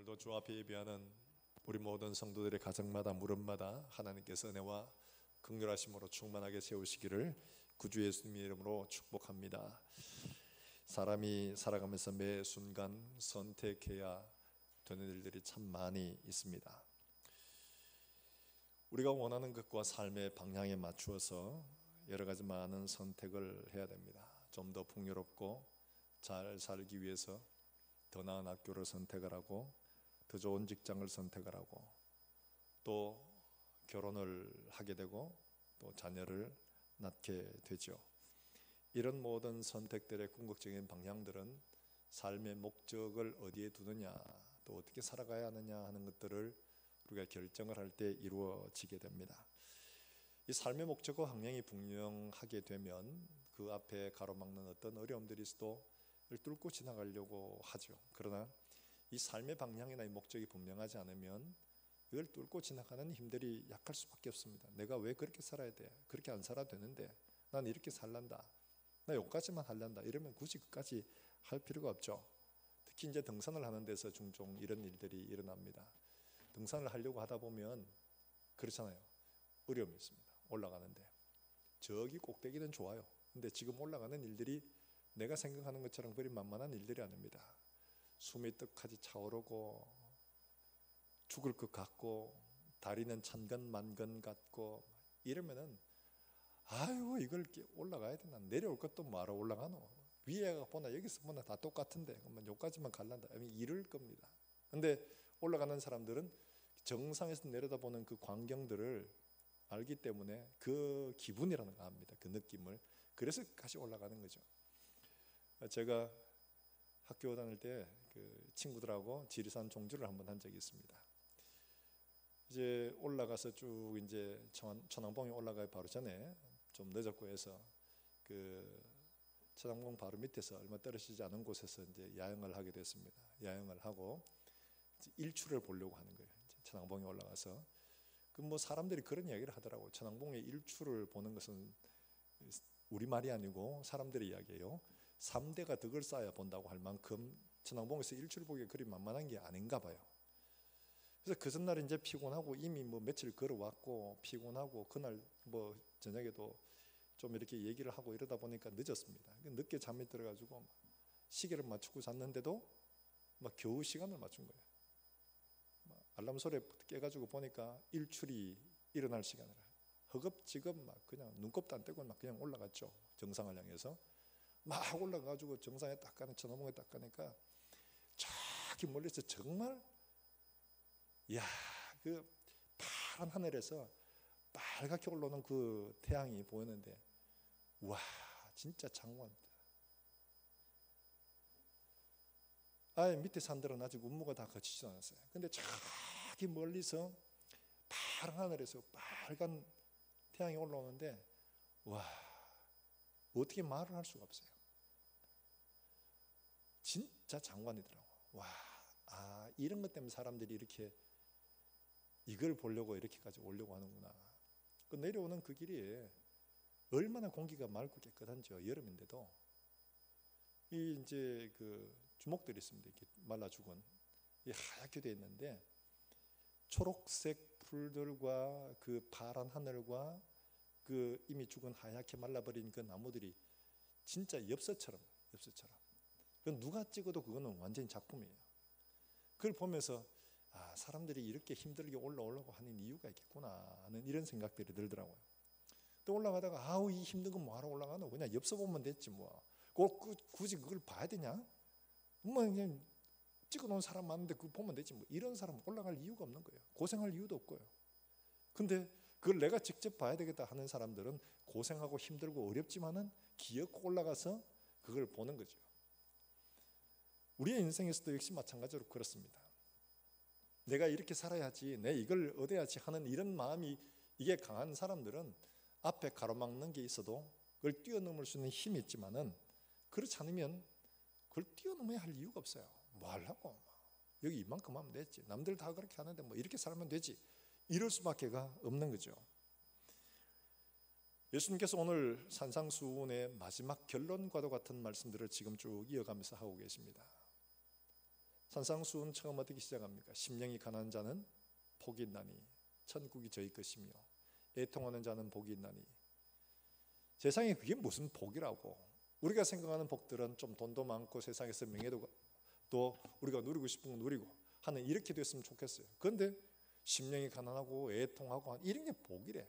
오늘도 주 앞에 예배하는 우리 모든 성도들의 가정마다 무릎마다 하나님께서 은혜와 긍휼하심으로 충만하게 세우시기를 구주 예수님의 이름으로 축복합니다. 사람이 살아가면서 매 순간 선택해야 되는 일들이 참 많이 있습니다. 우리가 원하는 것과 삶의 방향에 맞추어서 여러 가지 많은 선택을 해야 됩니다. 좀 더 풍요롭고 잘 살기 위해서 더 나은 학교를 선택을 하고 더 좋은 직장을 선택을 하고 또 결혼을 하게 되고 또 자녀를 낳게 되죠. 이런 모든 선택들의 궁극적인 방향들은 삶의 목적을 어디에 두느냐, 또 어떻게 살아가야 하느냐 하는 것들을 우리가 결정을 할 때 이루어지게 됩니다. 이 삶의 목적과 방향이 분명하게 되면 그 앞에 가로막는 어떤 어려움들이 있어도 이를 뚫고 지나가려고 하죠. 그러나 이 삶의 방향이나 이 목적이 분명하지 않으면 이걸 뚫고 지나가는 힘들이 약할 수밖에 없습니다. 내가 왜 그렇게 살아야 돼? 그렇게 안 살아도 되는데 난 이렇게 살란다, 나 여기까지만 할란다, 이러면 굳이 끝까지 할 필요가 없죠. 특히 이제 등산을 하는 데서 종종 이런 일들이 일어납니다. 등산을 하려고 하다 보면 그렇잖아요. 어려움이 있습니다. 올라가는데 저기 꼭대기는 좋아요. 근데 지금 올라가는 일들이 내가 생각하는 것처럼 그리 만만한 일들이 아닙니다. 숨이 떡하니 차오르고 죽을 것 같고 다리는 천근만근 같고 이러면은 아이고 이걸 올라가야 되나, 내려올 것도 뭐하러 올라가노, 위에 보나 여기서 보나 다 똑같은데 그러면 여기까지만 갈란다, 이럴 겁니다. 근데 올라가는 사람들은 정상에서 내려다보는 그 광경들을 알기 때문에 그 기분이라는 거 압니다. 그 느낌을. 그래서 같이 올라가는 거죠. 제가 학교 다닐 때 그 친구들하고 지리산 종주를 한번 한 적이 있습니다. 이제 올라가서 쭉 이제 천왕봉에 올라가기 바로 전에 좀 늦었고 해서 그 천왕봉 바로 밑에서 얼마 떨어지지 않은 곳에서 이제 야영을 하게 됐습니다. 야영을 하고 일출을 보려고 하는 거예요. 이제 천왕봉에 올라가서 그 뭐 사람들이 그런 이야기를 하더라고요. 천왕봉의 일출을 보는 것은 우리말이 아니고 사람들의 이야기예요. 3대가 덕을 쌓아야 본다고 할 만큼 천왕봉에서 일출 보기가 그리 만만한 게 아닌가 봐요. 그래서 그 전날 이제 피곤하고 이미 뭐 며칠 걸어왔고 피곤하고 그날 뭐 저녁에도 좀 이렇게 얘기를 하고 이러다 보니까 늦었습니다. 늦게 잠이 들어가지고 시계를 맞추고 잤는데도 막 겨우 시간을 맞춘 거예요. 알람 소리에 깨가지고 보니까 일출이 일어날 시간이라 허겁지겁 막 그냥 눈곱도 안 떼고 막 그냥 올라갔죠. 정상을 향해서 막 올라가가지고 정상에 딱 가는, 천왕봉에 딱 가니까 저기 멀리서 정말 그 파란 하늘에서 빨갛게 올라오는 그 태양이 보이는데 와 진짜 장관이다. 밑에 산들은 아직 운무가 다 거치지 않았어요. 근데 저기 멀리서 파란 하늘에서 빨간 태양이 올라오는데 와 어떻게 말을 할 수가 없어요. 진짜 장관이더라고. 와, 이런 것 때문에 사람들이 이렇게 이걸 보려고 이렇게까지 오려고 하는구나. 그 내려오는 그 길이 얼마나 공기가 맑고 깨끗한지요. 여름인데도 이 이제 그 주목들이 있습니다. 이렇게 말라 죽은 이 하얗게 돼 있는데 초록색 풀들과 그 파란 하늘과 그 이미 죽은 하얗게 말라버린 그 나무들이 진짜 엽서처럼. 누가 찍어도 그거는 완전히 작품이에요. 그걸 보면서 사람들이 이렇게 힘들게 올라오려고 하는 이유가 있겠구나 하는 이런 생각들이 들더라고요. 또 올라가다가 이 힘든 건 뭐하러 올라가노, 그냥 엽서 보면 됐지 뭐 굳이 그걸 봐야 되냐, 뭐 그냥 찍어놓은 사람 많은데 그거 보면 되지 뭐, 이런 사람 올라갈 이유가 없는 거예요. 고생할 이유도 없고요. 근데 그걸 내가 직접 봐야 되겠다 하는 사람들은 고생하고 힘들고 어렵지만은 기어코 올라가서 그걸 보는 거죠. 우리의 인생에서도 역시 마찬가지로 그렇습니다. 내가 이렇게 살아야지, 내 이걸 얻어야지 하는 이런 마음이 이게 강한 사람들은 앞에 가로막는 게 있어도 그걸 뛰어넘을 수 있는 힘이 있지만은 그렇지 않으면 그걸 뛰어넘어야 할 이유가 없어요. 뭐 하려고, 여기 이만큼 하면 되지, 남들 다 그렇게 하는데 뭐 이렇게 살면 되지, 이럴 수밖에 없는 거죠. 예수님께서 오늘 산상수훈의 마지막 결론과도 같은 말씀들을 지금 쭉 이어가면서 하고 계십니다. 산상수훈 처음 어떻게 시작합니까? 심령이 가난한 자는 복이 있나니 천국이 저희 것이며 애통하는 자는 복이 있나니. 세상에 그게 무슨 복이라고. 우리가 생각하는 복들은 좀 돈도 많고 세상에서 명예도 또 우리가 누리고 싶은 거 누리고 하는 이렇게 됐으면 좋겠어요. 그런데 심령이 가난하고 애통하고 이런 게 복이래.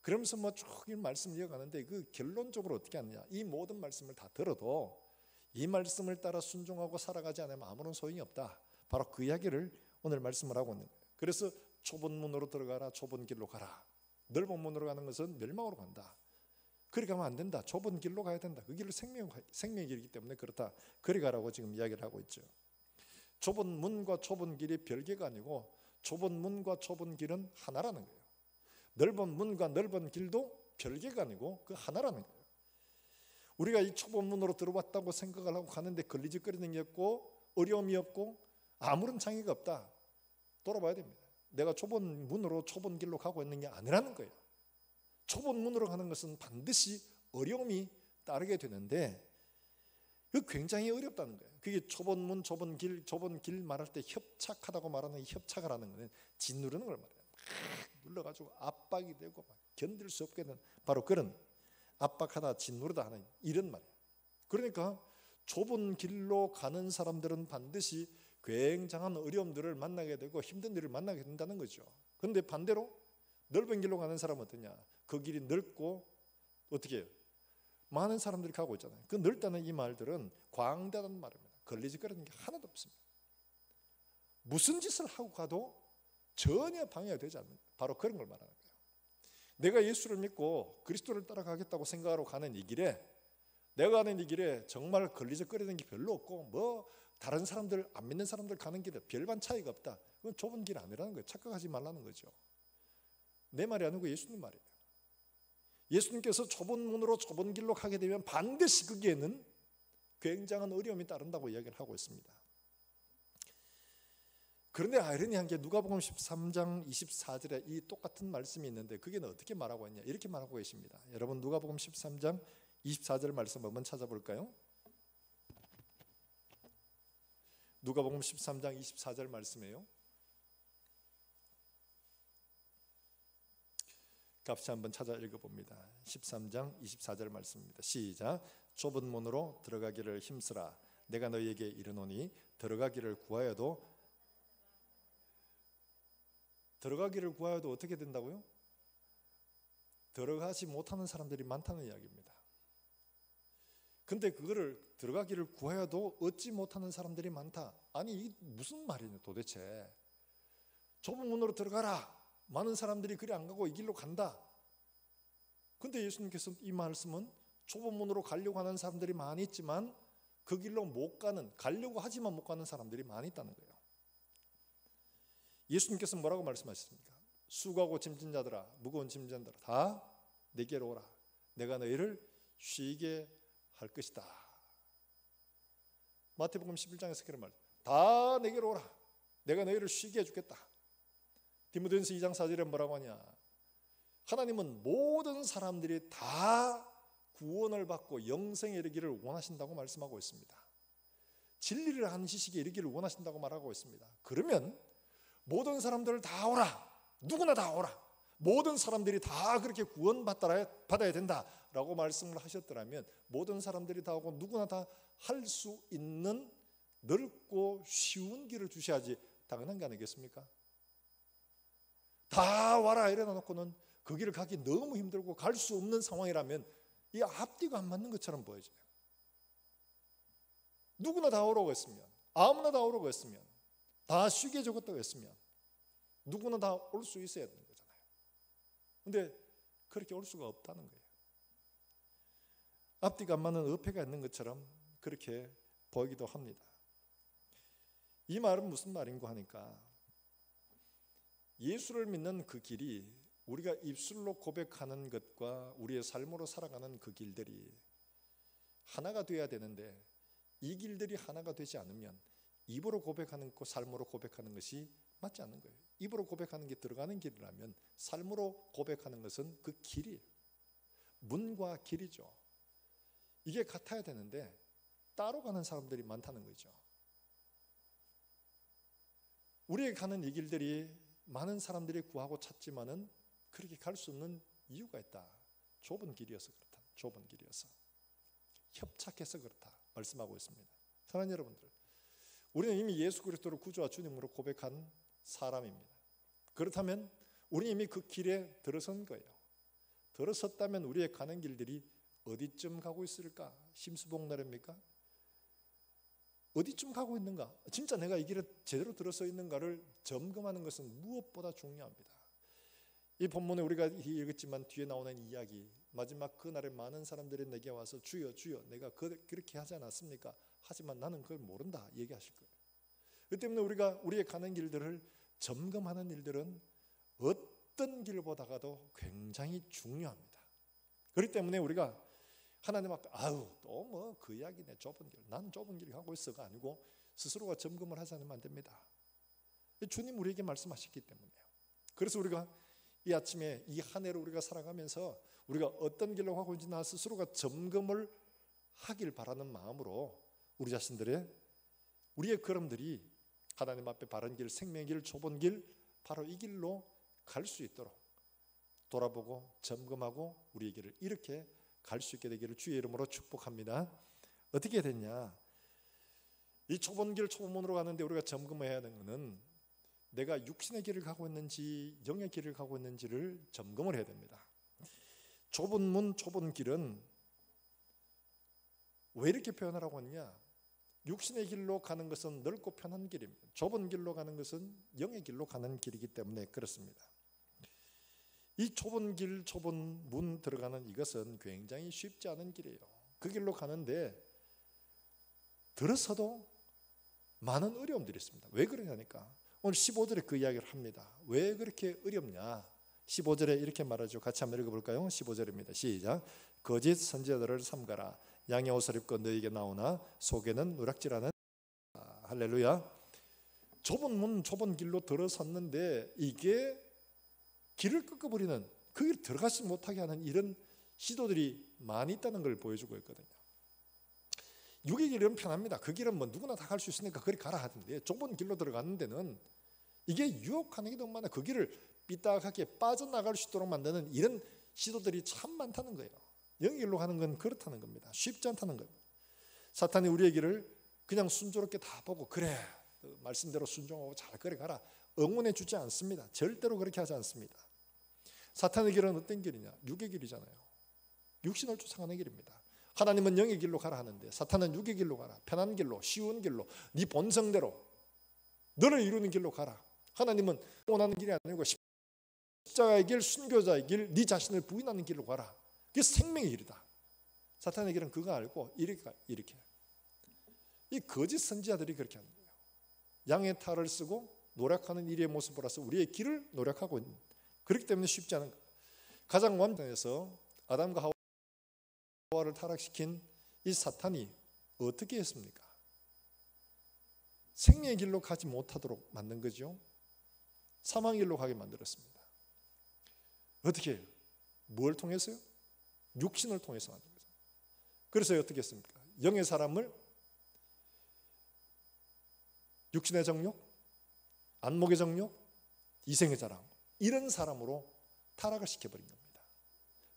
그러면서 뭐 쭉 이 말씀을 이어가는데 그 결론적으로 어떻게 하느냐, 이 모든 말씀을 다 들어도 이 말씀을 따라 순종하고 살아가지 않으면 아무런 소용이 없다. 바로 그 이야기를 오늘 말씀을 하고 있는 거예요. 그래서 좁은 문으로 들어가라, 좁은 길로 가라. 넓은 문으로 가는 것은 멸망으로 간다. 그리 가면 안 된다. 좁은 길로 가야 된다. 그 길은 생명의 길이기 때문에 그렇다. 그리 가라고 지금 이야기를 하고 있죠. 좁은 문과 좁은 길이 별개가 아니고 좁은 문과 좁은 길은 하나라는 거예요. 넓은 문과 넓은 길도 별개가 아니고 그 하나라는 거예요. 우리가 이 좁은 문으로 들어왔다고 생각을 하고 가는데 걸리적거리는 게 없고 어려움이 없고 아무런 장애가 없다. 돌아봐야 됩니다. 내가 좁은 문으로 좁은 길로 가고 있는 게 아니라는 거예요. 좁은 문으로 가는 것은 반드시 어려움이 따르게 되는데 그 굉장히 어렵다는 거예요. 그게 좁은 문, 좁은 길 말할 때 협착하다고 말하는 협착을 하는 거는 짓누르는 걸 말해요. 막 눌러가지고 압박이 되고 막 견딜 수 없게 되는 바로 그런 압박하다 짓누르다 하는 이런 말이에요. 그러니까 좁은 길로 가는 사람들은 반드시 굉장한 어려움들을 만나게 되고 힘든 일을 만나게 된다는 거죠. 그런데 반대로 넓은 길로 가는 사람은 어떠냐? 그 길이 넓고 어떻게 해요? 많은 사람들이 가고 있잖아요. 그 넓다는 이 말들은 광대하다는 말입니다. 걸리적거리는 게 하나도 없습니다. 무슨 짓을 하고 가도 전혀 방해가 되지 않는 바로 그런 걸 말하는 거예요. 내가 예수를 믿고 그리스도를 따라가겠다고 생각하러 가는 이 길에 내가 가는 이 길에 정말 걸리적거리는 게 별로 없고 뭐 다른 사람들 안 믿는 사람들 가는 길에 별반 차이가 없다. 그건 좁은 길 아니라는 거예요. 착각하지 말라는 거죠. 내 말이 아니고 예수님 말이에요. 예수님께서 좁은 문으로 좁은 길로 가게 되면 반드시 거기에는 굉장한 어려움이 따른다고 이야기를 하고 있습니다. 그런데 아이러니한 게 누가복음 13장 24절에 이 똑같은 말씀이 있는데 그게 어떻게 말하고 있냐, 이렇게 말하고 계십니다. 여러분 누가복음 13장 24절 말씀 한번 찾아볼까요? 누가복음 13장 24절 말씀이에요. 같이 한번 찾아 읽어봅니다. 13장 24절 말씀입니다. 시작. 좁은 문으로 들어가기를 힘쓰라. 내가 너희에게 이르노니 들어가기를 구하여도 어떻게 된다고요? 들어가지 못하는 사람들이 많다는 이야기입니다. 근데 그거를 들어가기를 구하여도 얻지 못하는 사람들이 많다. 아니 이게 무슨 말이냐 도대체. 좁은 문으로 들어가라. 많은 사람들이 그리 안 가고 이 길로 간다. 근데 예수님께서 이 말씀은 좁은 문으로 가려고 하는 사람들이 많이 있지만 그 길로 못 가는, 가려고 하지만 못 가는 사람들이 많이 있다는 거예요. 예수님께서 뭐라고 말씀하셨습니까? 수고하고 짐진 자들아, 무거운 짐진 자들아, 다 내게로 오라. 내가 너희를 쉬게 할 것이다. 마태복음 11장에서 그런 말, 다 내게로 오라. 내가 너희를 쉬게 해주겠다. 디모데전서 2장 4절에 뭐라고 하냐? 하나님은 모든 사람들이 다 구원을 받고 영생에 이르기를 원하신다고 말씀하고 있습니다. 진리를 아는 지식에 이르기를 원하신다고 말하고 있습니다. 그러면 모든 사람들을 다 오라. 누구나 다 오라. 모든 사람들이 다 그렇게 구원받아야 된다라고 말씀을 하셨더라면 모든 사람들이 다 오고 누구나 다 할 수 있는 넓고 쉬운 길을 주셔야지 당연한 게 아니겠습니까? 다 와라 이래 놓고는 그 길을 가기 너무 힘들고 갈 수 없는 상황이라면 이 앞뒤가 안 맞는 것처럼 보여져요. 누구나 다 오라고 했으면, 아무나 다 오라고 했으면, 다 쉬게 해주겠다고 했으면 누구나 다 올 수 있어야 되는 거잖아요. 근데 그렇게 올 수가 없다는 거예요. 앞뒤가 안 맞는 어폐가 있는 것처럼 그렇게 보이기도 합니다. 이 말은 무슨 말인가 하니까 예수를 믿는 그 길이 우리가 입술로 고백하는 것과 우리의 삶으로 살아가는 그 길들이 하나가 되어야 되는데 이 길들이 하나가 되지 않으면 입으로 고백하는 것, 삶으로 고백하는 것이 맞지 않는 거예요. 입으로 고백하는 게 들어가는 길이라면 삶으로 고백하는 것은 그 길이에요. 문과 길이죠. 이게 같아야 되는데 따로 가는 사람들이 많다는 거죠. 우리의 가는 이 길들이 많은 사람들이 구하고 찾지만은 그렇게 갈 수 없는 이유가 있다. 좁은 길이어서 그렇다. 좁은 길이어서, 협착해서 그렇다 말씀하고 있습니다. 사랑하는 여러분들, 우리는 이미 예수 그리스도를 구주와 주님으로 고백한 사람입니다. 그렇다면 우리 이미 그 길에 들어선 거예요. 들어섰다면 우리의 가는 길들이 어디쯤 가고 있을까? 심수봉날입니까? 어디쯤 가고 있는가? 진짜 내가 이 길에 제대로 들어서 있는가를 점검하는 것은 무엇보다 중요합니다. 이 본문에 우리가 읽었지만 뒤에 나오는 이야기, 마지막 그날에 많은 사람들이 내게 와서 주여 주여 내가 그렇게 하지 않았습니까? 하지만 나는 그걸 모른다 얘기하실 거예요. 그 때문에 우리가 우리의 가는 길들을 점검하는 일들은 어떤 길보다가도 굉장히 중요합니다. 그렇기 때문에 우리가 하나님 앞에 아유 또 뭐 그 이야기네, 좁은 길, 난 좁은 길 가고 있어가 아니고 스스로가 점검을 하지 않으면 안 됩니다. 주님 우리에게 말씀하셨기 때문에요. 그래서 우리가 이 아침에 이 한 해를 우리가 살아가면서 우리가 어떤 길로 가고 있는지 나 스스로가 점검을 하길 바라는 마음으로 우리 자신들의 우리의 걸음들이 하나님 앞에 바른 길, 생명의 길, 좁은 길, 바로 이 길로 갈 수 있도록 돌아보고 점검하고 우리의 길을 이렇게 갈 수 있게 되기를 주의 이름으로 축복합니다. 어떻게 됐냐? 이 좁은 길, 좁은 문으로 가는데 우리가 점검해야 하는 것은 내가 육신의 길을 가고 있는지 영의 길을 가고 있는지를 점검을 해야 됩니다. 좁은 문, 좁은 길은 왜 이렇게 표현을 하고 있냐? 육신의 길로 가는 것은 넓고 편한 길입니다. 좁은 길로 가는 것은 영의 길로 가는 길이기 때문에 그렇습니다. 이 좁은 길, 좁은 문 들어가는 이것은 굉장히 쉽지 않은 길이에요. 그 길로 가는데 들어서도 많은 어려움들이 있습니다. 왜 그러냐니까 오늘 15절에 그 이야기를 합니다. 왜 그렇게 어렵냐? 15절에 이렇게 말하죠. 같이 한번 읽어볼까요? 15절입니다. 시작. 거짓 선지자들을 삼가라. 양의 옷을 입고 너에게 나오나 속에는 누락질하는. 할렐루야. 좁은 문, 좁은 길로 들어섰는데 이게 길을 꺾어버리는, 그 길 들어가지 못하게 하는 이런 시도들이 많이 있다는 걸 보여주고 있거든요. 육의 길은 편합니다. 그 길은 뭐 누구나 다 갈 수 있으니까 그리 가라 하던데, 좁은 길로 들어가는 데는 이게 유혹하는 게 너무 많아요. 그 길을 삐딱하게 빠져나갈 수 있도록 만드는 이런 시도들이 참 많다는 거예요. 영의 길로 가는 건 그렇다는 겁니다. 쉽지 않다는 거예요. 사탄이 우리의 길을 그냥 순조롭게 다 보고 그래 말씀대로 순종하고 잘 그래 가라 응원해 주지 않습니다. 절대로 그렇게 하지 않습니다. 사탄의 길은 어떤 길이냐? 육의 길이잖아요. 육신을 쫓아가는 길입니다. 하나님은 영의 길로 가라 하는데 사탄은 육의 길로 가라, 편한 길로, 쉬운 길로, 네 본성대로 너를 이루는 길로 가라. 하나님은 원하는 길이 아니고 십자가의 길, 순교자의 길, 네 자신을 부인하는 길로 가라. 그게 생명의 길이다. 사탄의 길은 그거 알고 이렇게 이 거짓 선지자들이 그렇게 하는 거예요. 양의 탈을 쓰고 노력하는 이리의 모습으로서 우리의 길을 노력하고 있는, 그렇기 때문에 쉽지 않은 거예요. 가장 완전해서 아담과 하와를 타락시킨 이 사탄이 어떻게 했습니까? 생명의 길로 가지 못하도록 만든 거죠. 사망의 길로 가게 만들었습니다. 어떻게 해요? 뭘 통해서요? 육신을 통해서 만든 거죠. 그래서 어떻게 했습니까? 영의 사람을 육신의 정욕, 안목의 정욕, 이생의 자랑, 이런 사람으로 타락을 시켜버린 겁니다.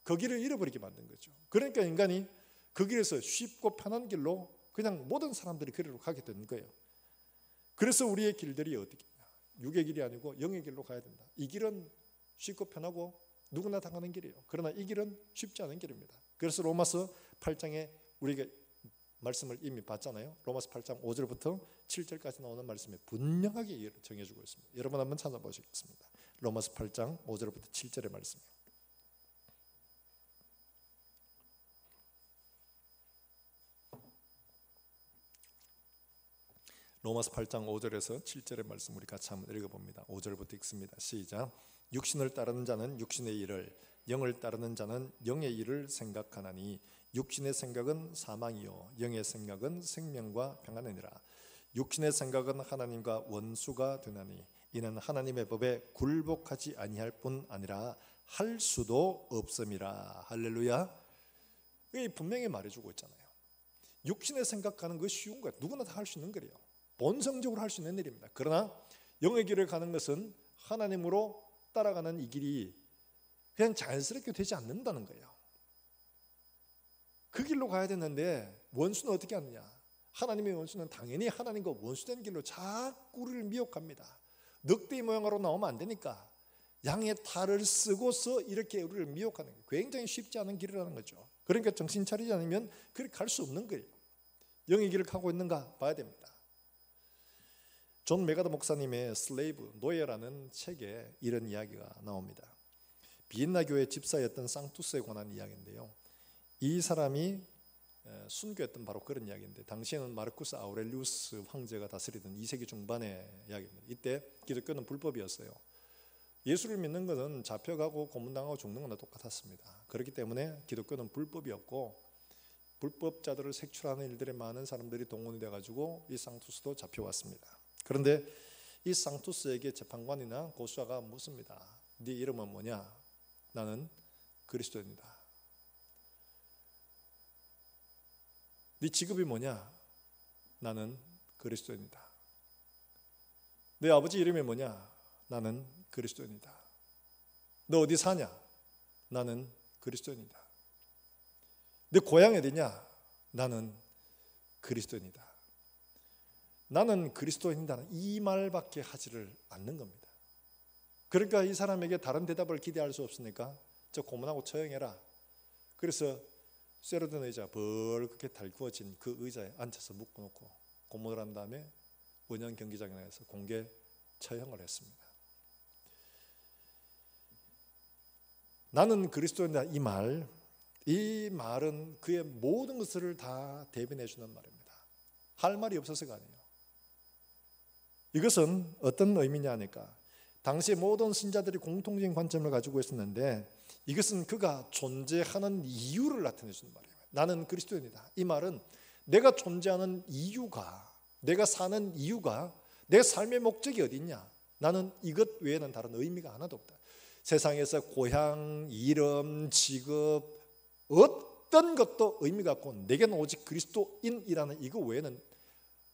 그 길을 잃어버리게 만든 거죠. 그러니까 인간이 그 길에서 쉽고 편한 길로 그냥 모든 사람들이 그 길로 가게 되는 거예요. 그래서 우리의 길들이 어떻게 있냐? 육의 길이 아니고 영의 길로 가야 된다. 이 길은 쉽고 편하고 누구나 다 가는 길이에요. 그러나 이 길은 쉽지 않은 길입니다. 그래서 로마서 8장에 우리가 말씀을 이미 봤잖아요. 로마서 8장 5절부터 7절까지 나오는 말씀에 분명하게 정해주고 있습니다. 여러분 한번 찾아보시겠습니다. 로마서 8장 5절부터 7절의 말씀이에요. 로마서 8장 5절에서 7절의 말씀 우리 같이 한번 읽어봅니다. 5절부터 읽습니다. 시작. 육신을 따르는 자는 육신의 일을, 영을 따르는 자는 영의 일을 생각하나니 육신의 생각은 사망이요 영의 생각은 생명과 평안이니라. 육신의 생각은 하나님과 원수가 되나니 이는 하나님의 법에 굴복하지 아니할 뿐 아니라 할 수도 없음이라. 할렐루야. 이 분명히 말해주고 있잖아요. 육신의 생각하는 거 쉬운 거예요. 누구나 다 할 수 있는 거예요. 본성적으로 할 수 있는 일입니다. 그러나 영의 길을 가는 것은 하나님으로 따라가는 이 길이 그냥 자연스럽게 되지 않는다는 거예요. 그 길로 가야 되는데 원수는 어떻게 하느냐? 하나님의 원수는 당연히 하나님과 원수된 길로 자꾸 우리를 미혹합니다. 늑대 모양으로 나오면 안 되니까 양의 탈을 쓰고서 이렇게 우리를 미혹하는 거예요. 굉장히 쉽지 않은 길이라는 거죠. 그러니까 정신 차리지 않으면 그렇게 갈 수 없는 거예요. 영의 길을 가고 있는가 봐야 됩니다. 존 메가더 목사님의 슬레이브, 노예라는 책에 이런 이야기가 나옵니다. 비엔나 교회 집사였던 상투스에 관한 이야기인데요. 이 사람이 순교했던 바로 그런 이야기인데, 당시에는 마르쿠스 아우렐리우스 황제가 다스리던 2세기 중반의 이야기입니다. 이때 기독교는 불법이었어요. 예수를 믿는 것은 잡혀가고 고문당하고 죽는 거나 똑같았습니다. 그렇기 때문에 기독교는 불법이었고 불법자들을 색출하는 일들에 많은 사람들이 동원이 돼가지고 이 상투스도 잡혀왔습니다. 그런데 이 상투스에게 재판관이나 고수자가 묻습니다. 네 이름은 뭐냐? 나는 그리스도입니다. 네 직업이 뭐냐? 나는 그리스도입니다. 네 아버지 이름이 뭐냐? 나는 그리스도입니다. 너 어디 사냐? 나는 그리스도입니다. 내 고향이 어디냐? 나는 그리스도입니다. 나는 그리스도인이다. 이 말밖에 하지를 않는 겁니다. 그러니까 이 사람에게 다른 대답을 기대할 수 없으니까 저 고문하고 처형해라. 그래서 쇠로든 의자 벌겋게 달구어진 그 의자에 앉혀서 묶어놓고 고문을 한 다음에 원형 경기장에 나가서 공개 처형을 했습니다. 나는 그리스도인이다. 이 말은 그의 모든 것을 다 대변해 주는 말입니다. 할 말이 없어서가 아니에요. 이것은 어떤 의미냐 하니까 당시 모든 신자들이 공통적인 관점을 가지고 있었는데 이것은 그가 존재하는 이유를 나타내 주는 말이에요. 나는 그리스도인이다. 이 말은 내가 존재하는 이유가, 내가 사는 이유가, 내 삶의 목적이 어디 있냐? 나는 이것 외에는 다른 의미가 하나도 없다. 세상에서 고향, 이름, 직업 어떤 것도 의미가 없고 내게는 오직 그리스도인이라는 이거 외에는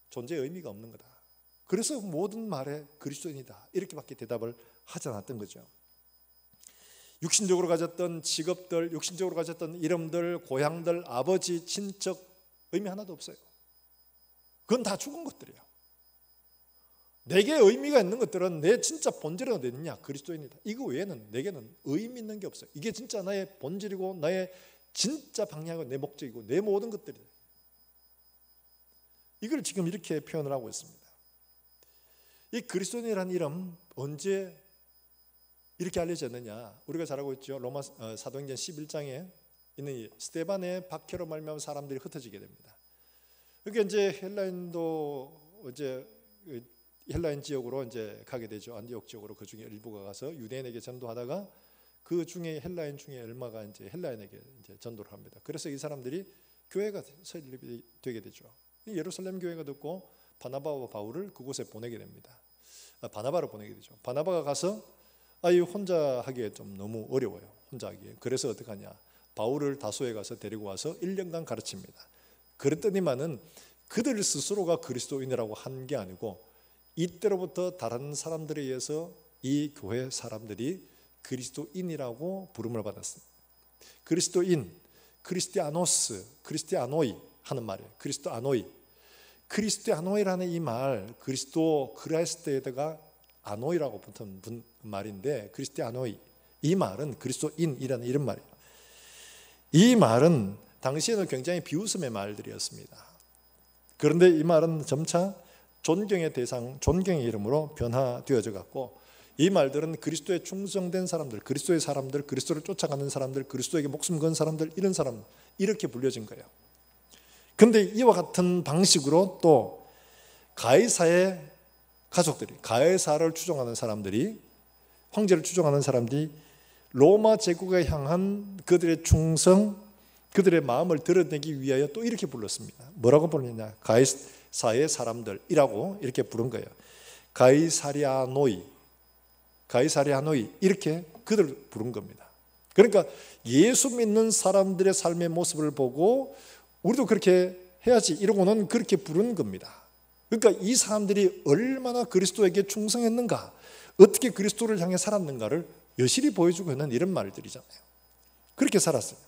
존재의 의미가 없는 거다. 그래서 모든 말에 그리스도인이다 이렇게밖에 대답을 하지 않았던 거죠. 육신적으로 가졌던 직업들, 육신적으로 가졌던 이름들, 고향들, 아버지, 친척 의미 하나도 없어요. 그건 다 죽은 것들이에요. 내게 의미가 있는 것들은 내 진짜 본질은 어디 있느냐? 그리스도인이다. 이거 외에는 내게는 의미 있는 게 없어요. 이게 진짜 나의 본질이고 나의 진짜 방향이고 내 목적이고 내 모든 것들이에요. 이걸 지금 이렇게 표현을 하고 있습니다. 이 그리스도인이라는 이름 언제 이렇게 알려졌느냐? 우리가 잘 알고 있죠. 로마 사도행전 11장에 있는 이 스데반의 박해로 말미암아 사람들이 흩어지게 됩니다. 그러니까 이제 헬라인 지역으로 이제 가게 되죠. 안디옥 지역으로 그 중에 일부가 가서 유대인에게 전도하다가 그 중에 헬라인 중에 얼마가 이제 헬라인에게 이제 전도를 합니다. 그래서 이 사람들이 교회가 설립이 되게 되죠. 예루살렘 교회가 듣고 바나바와 바울을 그곳에 보내게 됩니다. 바나바를 보내게 되죠. 바나바가 가서 이 혼자 하기에 좀 너무 어려워요. 혼자 하기에. 그래서 어떻게 하냐? 바울을 다소에 가서 데리고 와서 1년간 가르칩니다. 그랬더니만은 그들 스스로가 그리스도인이라고 한 게 아니고 이때로부터 다른 사람들에 의해서 이 교회 사람들이 그리스도인이라고 부름을 받았습니다. 그리스도인, 크리스티아노스, 크리스티아노이 하는 말이에요. 크리스티아노이라는 이 말, 그리스도 크라이스트에다가 아노이라고 붙은 말인데 크리스티아노이, 이 말은 그리스도인이라는 이런 말이에요. 이 말은 당시에는 굉장히 비웃음의 말들이었습니다. 그런데 이 말은 점차 존경의 대상, 존경의 이름으로 변화되어져 갔고 이 말들은 그리스도에 충성된 사람들, 그리스도의 사람들, 그리스도를 쫓아가는 사람들, 그리스도에게 목숨 건 사람들, 이런 사람 이렇게 불려진 거예요. 그런데 이와 같은 방식으로 또 가이사의 가족들이, 가이사를 추종하는 사람들이, 황제를 추종하는 사람들이 로마 제국에 향한 그들의 충성, 그들의 마음을 드러내기 위하여 또 이렇게 불렀습니다. 뭐라고 부르느냐? 가이사의 사람들이라고 이렇게 부른 거예요. 가이사리아노이 이렇게 그들을 부른 겁니다. 그러니까 예수 믿는 사람들의 삶의 모습을 보고 우리도 그렇게 해야지 이러고는 그렇게 부른 겁니다. 그러니까 이 사람들이 얼마나 그리스도에게 충성했는가, 어떻게 그리스도를 향해 살았는가를 여실히 보여주고 있는 이런 말들이잖아요. 그렇게 살았어요.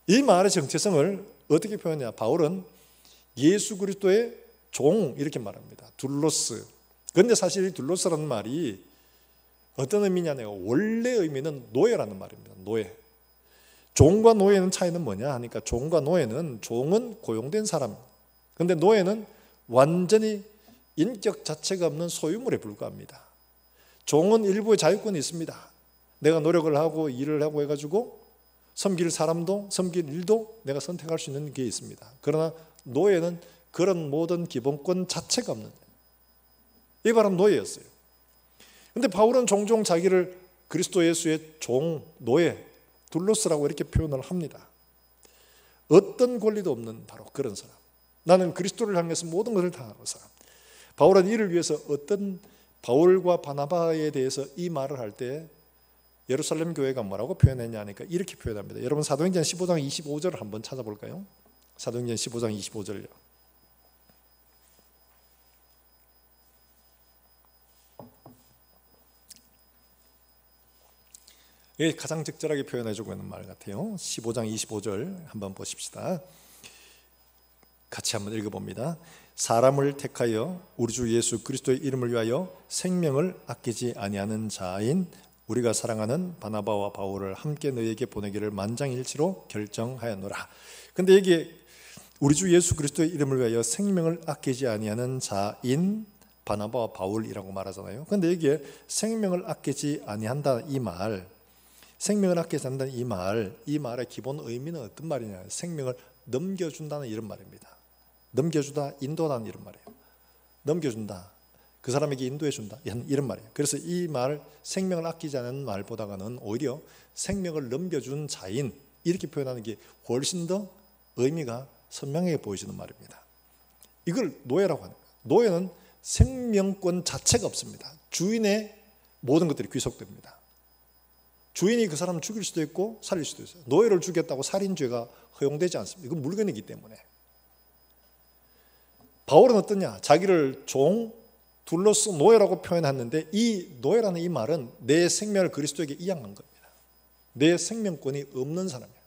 이 말의 정체성을 어떻게 표현해야? 바울은 예수 그리스도의 종 이렇게 말합니다. 둘로스. 그런데 사실 이 둘로스라는 말이 어떤 의미냐면 원래 의미는 노예라는 말입니다. 노예. 종과 노예는 차이는 뭐냐 하니까, 종과 노예는, 종은 고용된 사람, 그런데 노예는 완전히 인격 자체가 없는 소유물에 불과합니다. 종은 일부의 자유권이 있습니다. 내가 노력을 하고 일을 하고 해가지고 섬길 사람도 섬길 일도 내가 선택할 수 있는 게 있습니다. 그러나 노예는 그런 모든 기본권 자체가 없는, 이 바로 노예였어요. 그런데 바울은 종종 자기를 그리스도 예수의 종, 노예, 둘로스라고 이렇게 표현을 합니다. 어떤 권리도 없는 바로 그런 사람, 나는 그리스도를 향해서 모든 것을 다 하는 사람. 바울은 이를 위해서 어떤, 바울과 바나바에 대해서 이 말을 할 때 예루살렘 교회가 뭐라고 표현했냐 하니까 이렇게 표현합니다. 여러분 사도행전 15장 25절을 한번 찾아볼까요? 사도행전 15장 25절요. 이게 가장 적절하게 표현해주고 있는 말 같아요. 15장 25절 한번 보십시다. 같이 한번 읽어봅니다. 사람을 택하여 우리 주 예수 그리스도의 이름을 위하여 생명을 아끼지 아니하는 자인 우리가 사랑하는 바나바와 바울을 함께 너희에게 보내기를 만장일치로 결정하였노라. 근데 이게 우리 주 예수 그리스도의 이름을 위하여 생명을 아끼지 아니하는 자인 바나바와 바울이라고 말하잖아요. 근데 이게 생명을 아끼지 아니한다 이 말, 생명을 아끼지 않는다는 이 말의 기본 의미는 어떤 말이냐? 생명을 넘겨준다는 이런 말입니다. 넘겨주다, 인도하는 이런 말이에요. 넘겨준다, 그 사람에게 인도해준다, 이런 말이에요. 그래서 이 말, 생명을 아끼지 않는 말보다는 오히려 생명을 넘겨준 자인 이렇게 표현하는 게 훨씬 더 의미가 선명하게 보여지는 말입니다. 이걸 노예라고 하는 거예요. 노예는 생명권 자체가 없습니다. 주인의 모든 것들이 귀속됩니다. 주인이 그 사람을 죽일 수도 있고 살릴 수도 있어요. 노예를 죽였다고 살인죄가 허용되지 않습니다. 이건 물건이기 때문에. 바울은 어떠냐? 자기를 종, 둘로스, 노예라고 표현했는데 이 노예라는 이 말은 내 생명을 그리스도에게 이양한 겁니다. 내 생명권이 없는 사람이에요.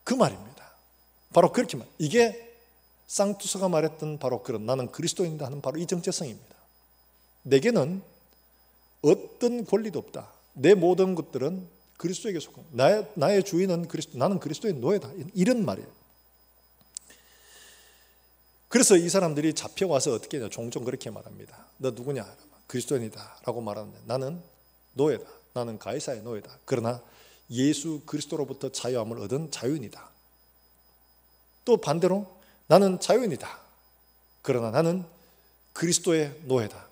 그 말입니다. 바로 그렇게 말. 이게 쌍투스가 말했던 바로 그런 나는 그리스도인이다 하는 바로 이 정체성입니다. 내게는 어떤 권리도 없다. 내 모든 것들은 그리스도에게 속한, 나의 주인은 그리스도, 나는 그리스도의 노예다, 이런 말이에요. 그래서 이 사람들이 잡혀와서 어떻게 하냐, 종종 그렇게 말합니다. 너 누구냐? 그리스도인이다 라고 말하는데 나는 노예다, 나는 가이사의 노예다. 그러나 예수 그리스도로부터 자유함을 얻은 자유인이다. 또 반대로 나는 자유인이다, 그러나 나는 그리스도의 노예다.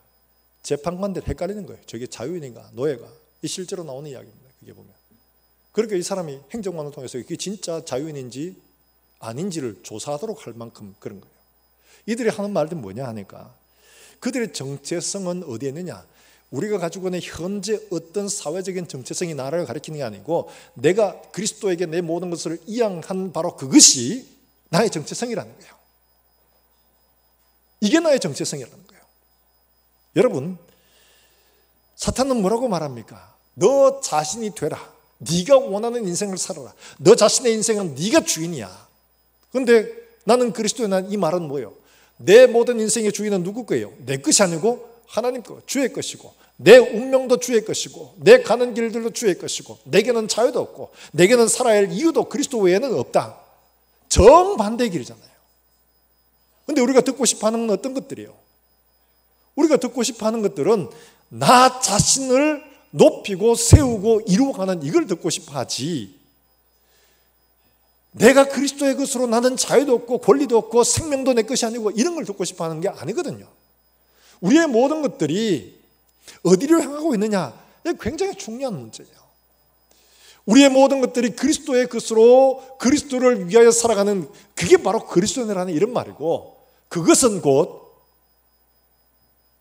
재판관들 헷갈리는 거예요. 저게 자유인인가 노예가. 이 실제로 나오는 이야기입니다. 그게 보면. 그러니까 이 사람이 행정관을 통해서 이게 진짜 자유인인지 아닌지를 조사하도록 할 만큼 그런 거예요. 이들이 하는 말들은 뭐냐 하니까 그들의 정체성은 어디에 있느냐? 우리가 가지고 있는 현재 어떤 사회적인 정체성이 나라를 가리키는 게 아니고 내가 그리스도에게 내 모든 것을 이양한 바로 그것이 나의 정체성이라는 거예요. 이게 나의 정체성이라는 거예요. 여러분, 사탄은 뭐라고 말합니까? 너 자신이 되라. 네가 원하는 인생을 살아라. 너 자신의 인생은 네가 주인이야. 그런데 나는 그리스도의 이 말은 뭐예요? 내 모든 인생의 주인은 누구 거예요? 내 것이 아니고 하나님 거, 주의 것이고 내 운명도 주의 것이고 내 가는 길들도 주의 것이고 내게는 자유도 없고 내게는 살아야 할 이유도 그리스도 외에는 없다. 정반대의 길이잖아요. 그런데 우리가 듣고 싶어하는 건 어떤 것들이에요? 우리가 듣고 싶어하는 것들은 나 자신을 높이고 세우고 이루어가는 이걸 듣고 싶어하지, 내가 그리스도의 것으로 나는 자유도 없고 권리도 없고 생명도 내 것이 아니고 이런 걸 듣고 싶어하는 게 아니거든요. 우리의 모든 것들이 어디로 향하고 있느냐, 이게 굉장히 중요한 문제예요. 우리의 모든 것들이 그리스도의 것으로 그리스도를 위하여 살아가는, 그게 바로 그리스도인이라는 이런 말이고, 그것은 곧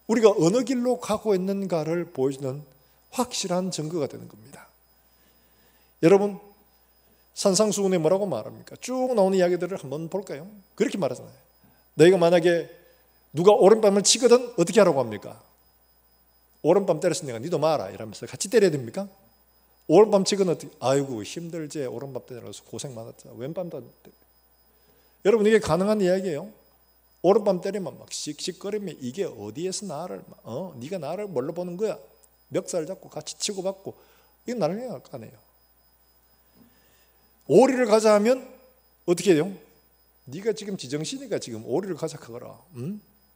우리가 어느 길로 가고 있는가를 보여주는 확실한 증거가 되는 겁니다. 여러분, 산상수훈에 뭐라고 말합니까? 쭉 나오는 이야기들을 한번 볼까요? 그렇게 말하잖아요. 너희가 만약에 누가 오른밤을 치거든 어떻게 하라고 합니까? 오른밤 때렸으니까 니도 마라 이러면서 같이 때려야 됩니까? 오른밤 치거든 어떻게? 아이고 힘들지, 오른밤 때려서 고생 많았잖아, 왼밤도 안 때려. 여러분 이게 가능한 이야기예요? 오른밤 때리면 막 씩씩거리면 이게 어디에서 나를 네가 나를 뭘로 보는 거야? 멱살 잡고 같이 치고받고 이건 나를 생각할 거 아니에요. 오리를 가자 하면 어떻게 해요? 네가 지금 지정신이가 지금 오리를 가자 하거라.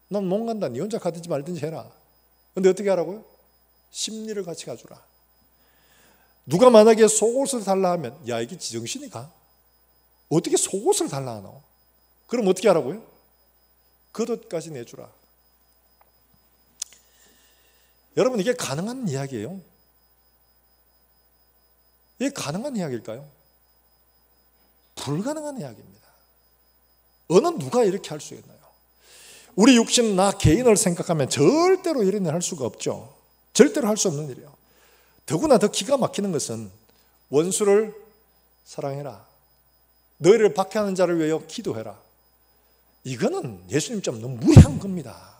난 못 간다. 네 혼자 가든지 말든지 해라. 근데 어떻게 하라고요? 심리를 같이 가주라. 누가 만약에 속옷을 달라 하면 야 이게 지정신이 가? 어떻게 속옷을 달라 하노? 그럼 어떻게 하라고요? 겉옷까지 내주라. 여러분 이게 가능한 이야기예요? 이게 가능한 이야기일까요? 불가능한 이야기입니다. 어느 누가 이렇게 할 수 있나요? 우리 육신 나 개인을 생각하면 절대로 이런 일 할 수가 없죠. 절대로 할 수 없는 일이에요. 더구나 더 기가 막히는 것은 원수를 사랑해라, 너희를 박해하는 자를 위하여 기도해라. 이거는 예수님 좀 너무 무리한 겁니다.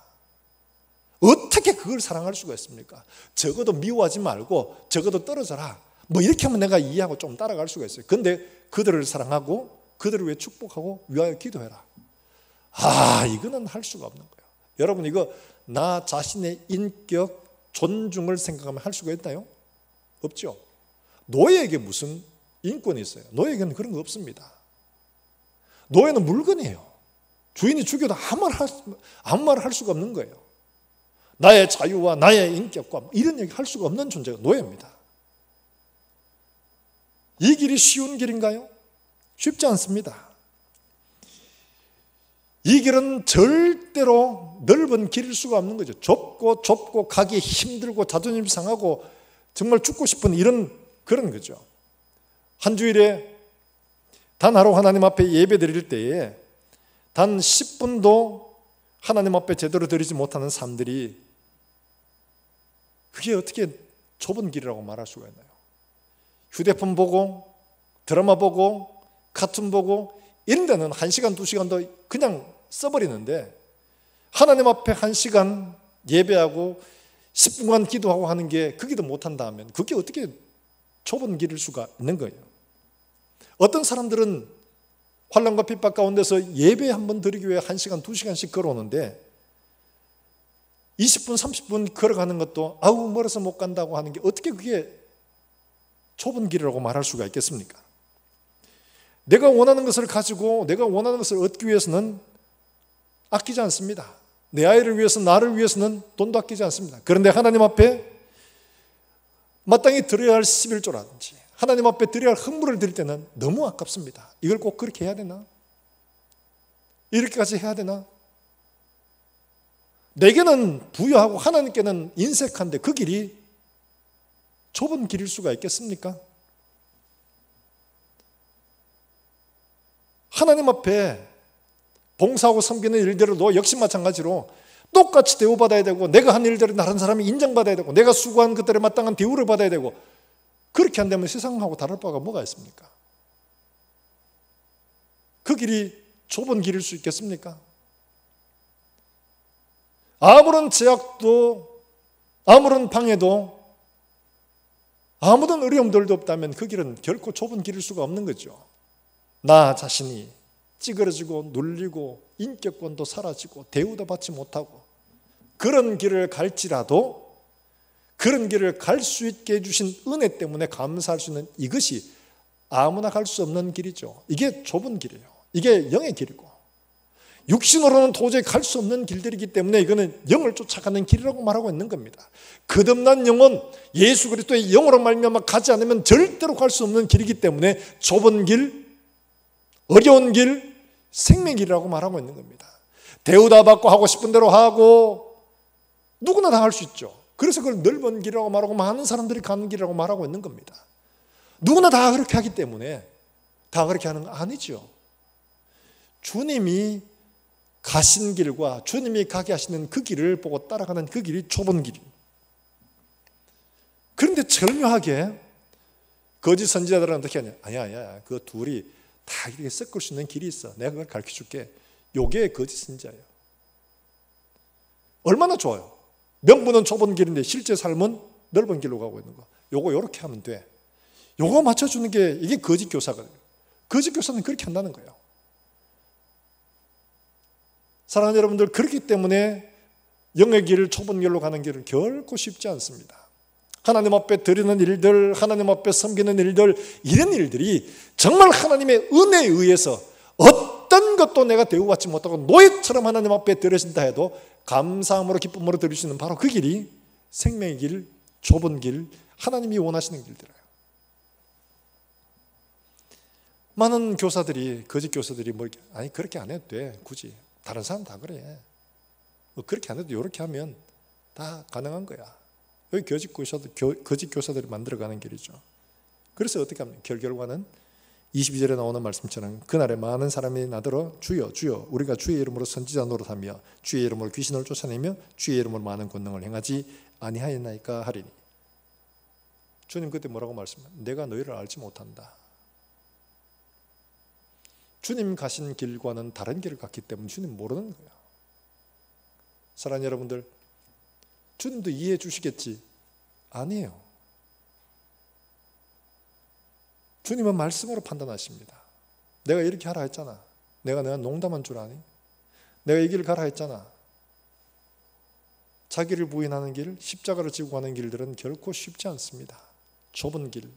어떻게 그걸 사랑할 수가 있습니까? 적어도 미워하지 말고 적어도 떨어져라, 뭐 이렇게 하면 내가 이해하고 좀 따라갈 수가 있어요. 그런데 그들을 사랑하고 그들을 위해 축복하고 위하여 기도해라. 이거는 할 수가 없는 거예요. 여러분 이거 나 자신의 인격 존중을 생각하면 할 수가 있나요? 없죠. 노예에게 무슨 인권이 있어요? 노예에게는 그런 거 없습니다. 노예는 물건이에요. 주인이 죽여도 아무 말을 할 수가 없는 거예요. 나의 자유와 나의 인격과 이런 얘기 할 수가 없는 존재가 노예입니다. 이 길이 쉬운 길인가요? 쉽지 않습니다. 이 길은 절대로 넓은 길일 수가 없는 거죠. 좁고 가기 힘들고 자존심 상하고 정말 죽고 싶은 그런 거죠. 한 주일에 단 하루 하나님 앞에 예배 드릴 때에 단 10분도 하나님 앞에 제대로 드리지 못하는 사람들이 그게 어떻게 좁은 길이라고 말할 수가 있나요? 휴대폰 보고 드라마 보고 카툰 보고 이런 데는 1시간 2시간도 그냥 써버리는데 하나님 앞에 1시간 예배하고 10분간 기도하고 하는 게 그게도 못한다 하면 그게 어떻게 좁은 길일 수가 있는 거예요. 어떤 사람들은 환난과 핍박 가운데서 예배 한번 드리기 위해 1시간 2시간씩 걸어오는데 20분 30분 걸어가는 것도 멀어서 못 간다고 하는 게 어떻게 그게 좁은 길이라고 말할 수가 있겠습니까? 내가 원하는 것을 가지고 내가 원하는 것을 얻기 위해서는 아끼지 않습니다. 내 아이를 위해서 나를 위해서는 돈도 아끼지 않습니다. 그런데 하나님 앞에 마땅히 드려야 할 11조라든지 하나님 앞에 드려야 할 헌물을 드릴 때는 너무 아깝습니다. 이걸 꼭 그렇게 해야 되나? 이렇게까지 해야 되나? 내게는 부유하고 하나님께는 인색한데 그 길이 좁은 길일 수가 있겠습니까? 하나님 앞에 봉사하고 섬기는 일대로도 역시 마찬가지로 똑같이 대우받아야 되고 내가 한 일대로 다른 사람이 인정받아야 되고 내가 수고한 것들에 마땅한 대우를 받아야 되고 그렇게 안 되면 세상하고 다를 바가 뭐가 있습니까? 그 길이 좁은 길일 수 있겠습니까? 아무런 제약도 아무런 방해도 아무런 어려움들도 없다면 그 길은 결코 좁은 길일 수가 없는 거죠. 나 자신이 찌그러지고 눌리고 인격권도 사라지고 대우도 받지 못하고 그런 길을 갈지라도 그런 길을 갈 수 있게 해주신 은혜 때문에 감사할 수 있는 이것이 아무나 갈 수 없는 길이죠. 이게 좁은 길이에요. 이게 영의 길이고 육신으로는 도저히 갈 수 없는 길들이기 때문에 이거는 영을 쫓아가는 길이라고 말하고 있는 겁니다. 거듭난 영은 예수 그리스도의 영으로 말미암아 가지 않으면 절대로 갈 수 없는 길이기 때문에 좁은 길, 어려운 길, 생명길이라고 말하고 있는 겁니다. 대우다 받고 하고 싶은 대로 하고 누구나 다 할 수 있죠. 그래서 그걸 넓은 길이라고 말하고 많은 사람들이 가는 길이라고 말하고 있는 겁니다. 누구나 다 그렇게 하기 때문에 다 그렇게 하는 거 아니죠. 주님이 가신 길과 주님이 가게 하시는 그 길을 보고 따라가는 그 길이 좁은 길입니다. 그런데 절묘하게 거짓 선지자들은 어떻게 하냐? 아니야. 그 둘이 다 이렇게 섞을 수 있는 길이 있어. 내가 그걸 가르쳐 줄게. 요게 거짓 선지자예요. 얼마나 좋아요. 명분은 좁은 길인데 실제 삶은 넓은 길로 가고 있는 거. 요거 요렇게 하면 돼. 요거 맞춰주는 게 이게 거짓 교사거든요. 거짓 교사는 그렇게 한다는 거예요. 사랑하는 여러분들, 그렇기 때문에 영의 길, 좁은 길로 가는 길은 결코 쉽지 않습니다. 하나님 앞에 드리는 일들, 하나님 앞에 섬기는 일들, 이런 일들이 정말 하나님의 은혜에 의해서 어떤 것도 내가 대우받지 못하고 노예처럼 하나님 앞에 드려진다 해도 감사함으로 기쁨으로 드릴 수 있는 바로 그 길이 생명의 길, 좁은 길, 하나님이 원하시는 길들이에요. 많은 교사들이, 거짓 교사들이 아니 그렇게 안 해도 돼, 굳이 다른 사람 다 그래, 그렇게 안 해도 이렇게 하면 다 가능한 거야. 여기 거짓 교사들이 만들어가는 길이죠. 그래서 어떻게 합니까? 결과는 22절에 나오는 말씀처럼 그날에 많은 사람이 나더러 주여 주여 우리가 주의 이름으로 선지자 노릇하며 주의 이름으로 귀신을 쫓아내며 주의 이름으로 많은 권능을 행하지 아니하였나이까 하리니. 주님 그때 뭐라고 말씀해요? 내가 너희를 알지 못한다. 주님 가신 길과는 다른 길을 갔기 때문에 주님 모르는 거예요. 사랑하는 여러분들, 주님도 이해해 주시겠지? 아니에요. 주님은 말씀으로 판단하십니다. 내가 이렇게 하라 했잖아. 내가 농담한 줄 아니? 내가 이 길 가라 했잖아. 자기를 부인하는 길, 십자가를 지고 가는 길들은 결코 쉽지 않습니다. 좁은 길,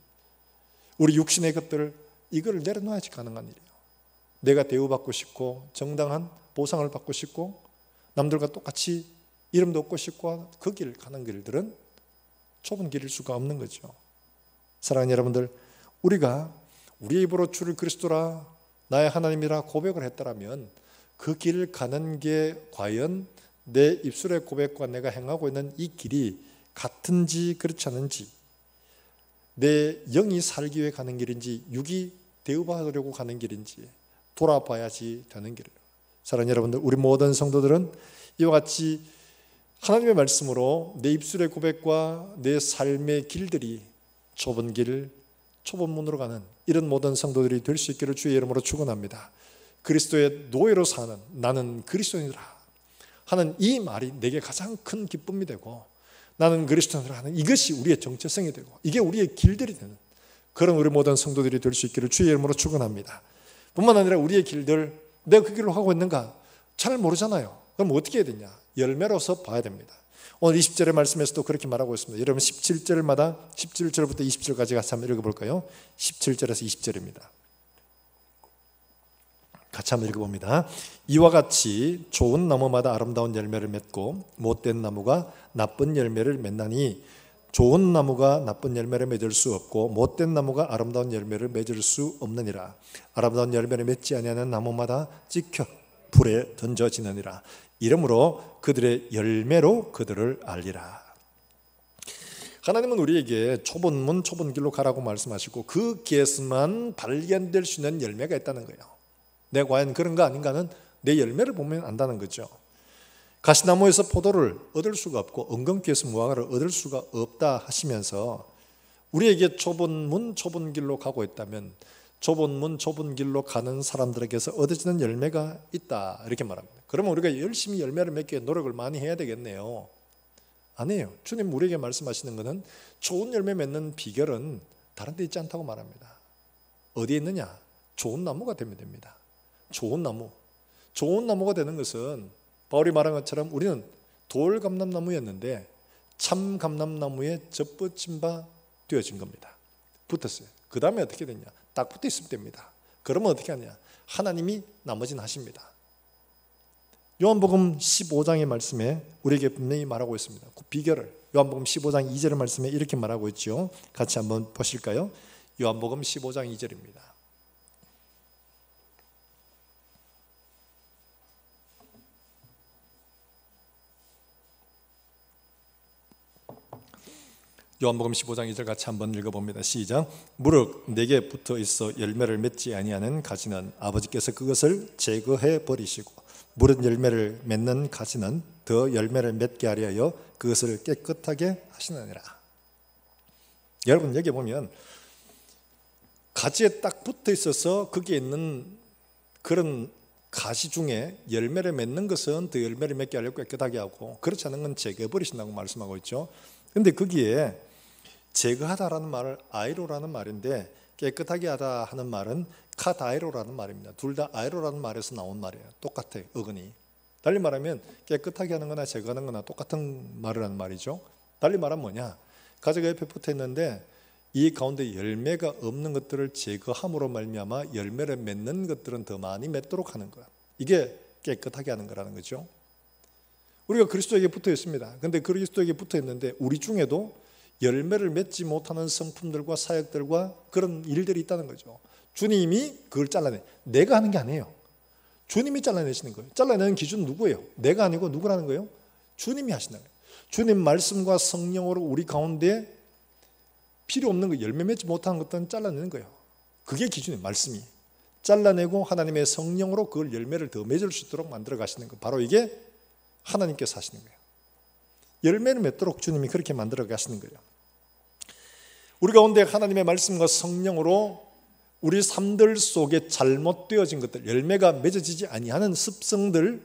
우리 육신의 것들, 이걸 내려놔야지 가능한 일이에요. 내가 대우받고 싶고 정당한 보상을 받고 싶고 남들과 똑같이 이름도 얻고 싶고 그 길 가는 길들은 좁은 길일 수가 없는 거죠. 사랑하는 여러분들, 우리가 우리 입으로 주를 그리스도라 나의 하나님이라 고백을 했더라면 그 길을 가는 게 과연 내 입술의 고백과 내가 행하고 있는 이 길이 같은지 그렇지 않은지, 내 영이 살기 위해 가는 길인지 육이 대우받으려고 가는 길인지 돌아봐야지 되는 길이에요. 사랑하는 여러분들, 우리 모든 성도들은 이와 같이 하나님의 말씀으로 내 입술의 고백과 내 삶의 길들이 좁은 길, 좁은 문으로 가는 이런 모든 성도들이 될 수 있기를 주의 이름으로 축원합니다. 그리스도의 노예로 사는 나는 그리스도인이라 하는 이 말이 내게 가장 큰 기쁨이 되고, 나는 그리스도인이라 하는 이것이 우리의 정체성이 되고 이게 우리의 길들이 되는 그런 우리 모든 성도들이 될 수 있기를 주의 이름으로 축원합니다. 뿐만 아니라 우리의 길들, 내가 그 길로 가고 있는가 잘 모르잖아요. 그럼 어떻게 해야 되냐? 열매로서 봐야 됩니다. 오늘 20절의 말씀에서도 그렇게 말하고 있습니다. 여러분 17절마다 17절부터 20절까지 같이 한번 읽어볼까요? 17절에서 20절입니다. 같이 한번 읽어봅니다. 이와 같이 좋은 나무마다 아름다운 열매를 맺고 못된 나무가 나쁜 열매를 맺나니 좋은 나무가 나쁜 열매를 맺을 수 없고 못된 나무가 아름다운 열매를 맺을 수 없느니라. 아름다운 열매를 맺지 아니하는 나무마다 찍혀 불에 던져지느니라. 이러므로 그들의 열매로 그들을 알리라. 하나님은 우리에게 좁은 문 좁은 길로 가라고 말씀하시고 그 길에서만 발견될 수 있는 열매가 있다는 거예요. 내가 과연 그런가 아닌가는 내 열매를 보면 안다는 거죠. 가시나무에서 포도를 얻을 수가 없고 엉겅퀴에서 무화과를 얻을 수가 없다 하시면서 우리에게 좁은 문 좁은 길로 가고 있다면 좁은 문 좁은 길로 가는 사람들에게서 얻어지는 열매가 있다 이렇게 말합니다. 그러면 우리가 열심히 열매를 맺기 위해 노력을 많이 해야 되겠네요. 아니에요. 주님 우리에게 말씀하시는 것은 좋은 열매 맺는 비결은 다른 데 있지 않다고 말합니다. 어디에 있느냐? 좋은 나무가 되면 됩니다. 좋은 나무. 좋은 나무가 되는 것은 바울이 말한 것처럼 우리는 돌 감람나무였는데 참 감람나무에 접붙임 바 되어진 겁니다. 붙었어요. 그 다음에 어떻게 되냐? 딱 붙어 있으면 됩니다. 그러면 어떻게 하냐? 하나님이 나머지는 하십니다. 요한복음 15장의 말씀에 우리에게 분명히 말하고 있습니다. 그 비결을 요한복음 15장 2절의 말씀에 이렇게 말하고 있죠. 같이 한번 보실까요? 요한복음 15장 2절입니다. 요한복음 15장 2절 같이 한번 읽어봅니다. 시작. 무릇 내게 붙어 있어 열매를 맺지 아니하는 가지는 아버지께서 그것을 제거해 버리시고 무릇 열매를 맺는 가지는 더 열매를 맺게 하려 그것을 깨끗하게 하시느니라. 여러분 여기 보면 가지에 딱 붙어 있어서 거기에 있는 그런 가시 중에 열매를 맺는 것은 더 열매를 맺게 하려고 깨끗하게 하고, 그렇지 않은 건 제거해버리신다고 말씀하고 있죠. 근데 거기에 제거하다라는 말을 아이로라는 말인데, 깨끗하게 하다 하는 말은 카다이로라는 말입니다. 둘 다 아이로라는 말에서 나온 말이에요. 똑같아요, 어근이. 달리 말하면 깨끗하게 하는 거나 제거하는 거나 똑같은 말을 하는 말이죠. 달리 말하면 뭐냐, 가지가 옆에 붙어 있는데 이 가운데 열매가 없는 것들을 제거함으로 말미암아 열매를 맺는 것들은 더 많이 맺도록 하는 거야. 이게 깨끗하게 하는 거라는 거죠. 우리가 그리스도에게 붙어 있습니다. 근데 그리스도에게 붙어 있는데 우리 중에도 열매를 맺지 못하는 성품들과 사역들과 그런 일들이 있다는 거죠. 주님이 그걸 잘라내. 내가 하는 게 아니에요. 주님이 잘라내시는 거예요. 잘라내는 기준은 누구예요? 내가 아니고 누구라는 거예요? 주님이 하시는 거예요. 주님 말씀과 성령으로 우리 가운데 필요 없는 거, 열매 맺지 못하는 것들은 잘라내는 거예요. 그게 기준이에요. 말씀이 잘라내고 하나님의 성령으로 그걸 열매를 더 맺을 수 있도록 만들어 가시는 거, 바로 이게 하나님께서 하시는 거예요. 열매를 맺도록 주님이 그렇게 만들어 가시는 거예요. 우리 가운데 하나님의 말씀과 성령으로 우리 삶들 속에 잘못되어진 것들, 열매가 맺어지지 아니하는 습성들,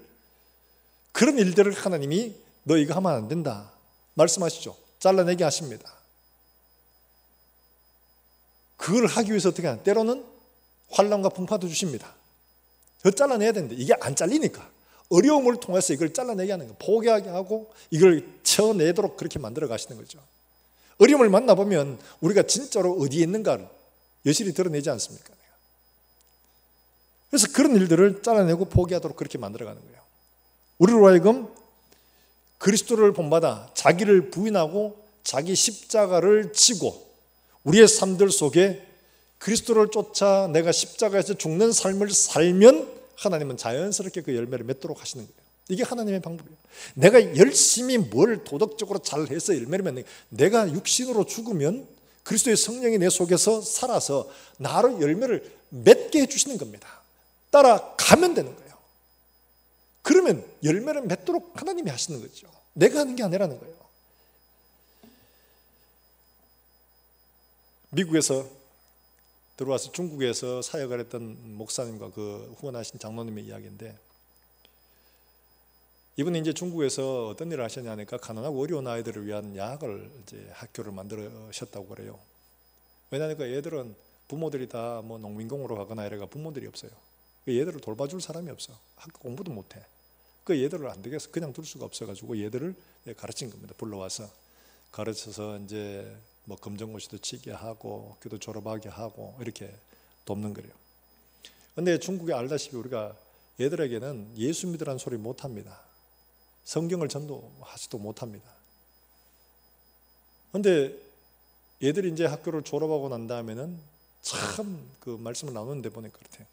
그런 일들을 하나님이 너 이거 하면 안 된다 말씀하시죠. 잘라내게 하십니다. 그걸 하기 위해서 어떻게 하냐, 때로는 환난과 풍파도 주십니다. 더 잘라내야 되는데 이게 안 잘리니까 어려움을 통해서 이걸 잘라내게 하는 거예요. 포기하게 하고 이걸 쳐내도록 그렇게 만들어 가시는 거죠. 어려움을 만나보면 우리가 진짜로 어디에 있는가를 여실히 드러내지 않습니까? 그래서 그런 일들을 잘라내고 포기하도록 그렇게 만들어가는 거예요. 우리로 하여금 그리스도를 본받아 자기를 부인하고 자기 십자가를 지고 우리의 삶들 속에 그리스도를 쫓아 내가 십자가에서 죽는 삶을 살면 하나님은 자연스럽게 그 열매를 맺도록 하시는 거예요. 이게 하나님의 방법이에요. 내가 열심히 뭘 도덕적으로 잘해서 열매를 맺는 거예요. 내가 육신으로 죽으면 그리스도의 성령이 내 속에서 살아서 나로 열매를 맺게 해주시는 겁니다. 따라가면 되는 거예요. 그러면 열매를 맺도록 하나님이 하시는 거죠. 내가 하는 게 아니라는 거예요. 미국에서 들어와서 중국에서 사역을 했던 목사님과 그 후원하신 장로님의 이야기인데, 이분이 이제 중국에서 어떤 일을 하셨냐니까 가난하고 어려운 아이들을 위한 야학을 이제 학교를 만들으셨다고 그래요. 왜냐하니까 얘들은 부모들이 다 뭐 농민공으로 가거나 이래가 부모들이 없어요. 얘들을 돌봐줄 사람이 없어. 학교 공부도 못해. 그 얘들을 안 되겠어. 그냥 둘 수가 없어가지고 얘들을 가르친 겁니다. 불러와서 가르쳐서 이제 뭐 검정고시도 치게 하고 교도 졸업하게 하고 이렇게 돕는 거예요. 근데 중국에 알다시피 우리가 얘들에게는 예수 믿으라는 소리 못 합니다. 성경을 전도하지도 못합니다. 근데 얘들이 이제 학교를 졸업하고 난 다음에는 참 그 말씀을 나누는데 보니까 그렇대.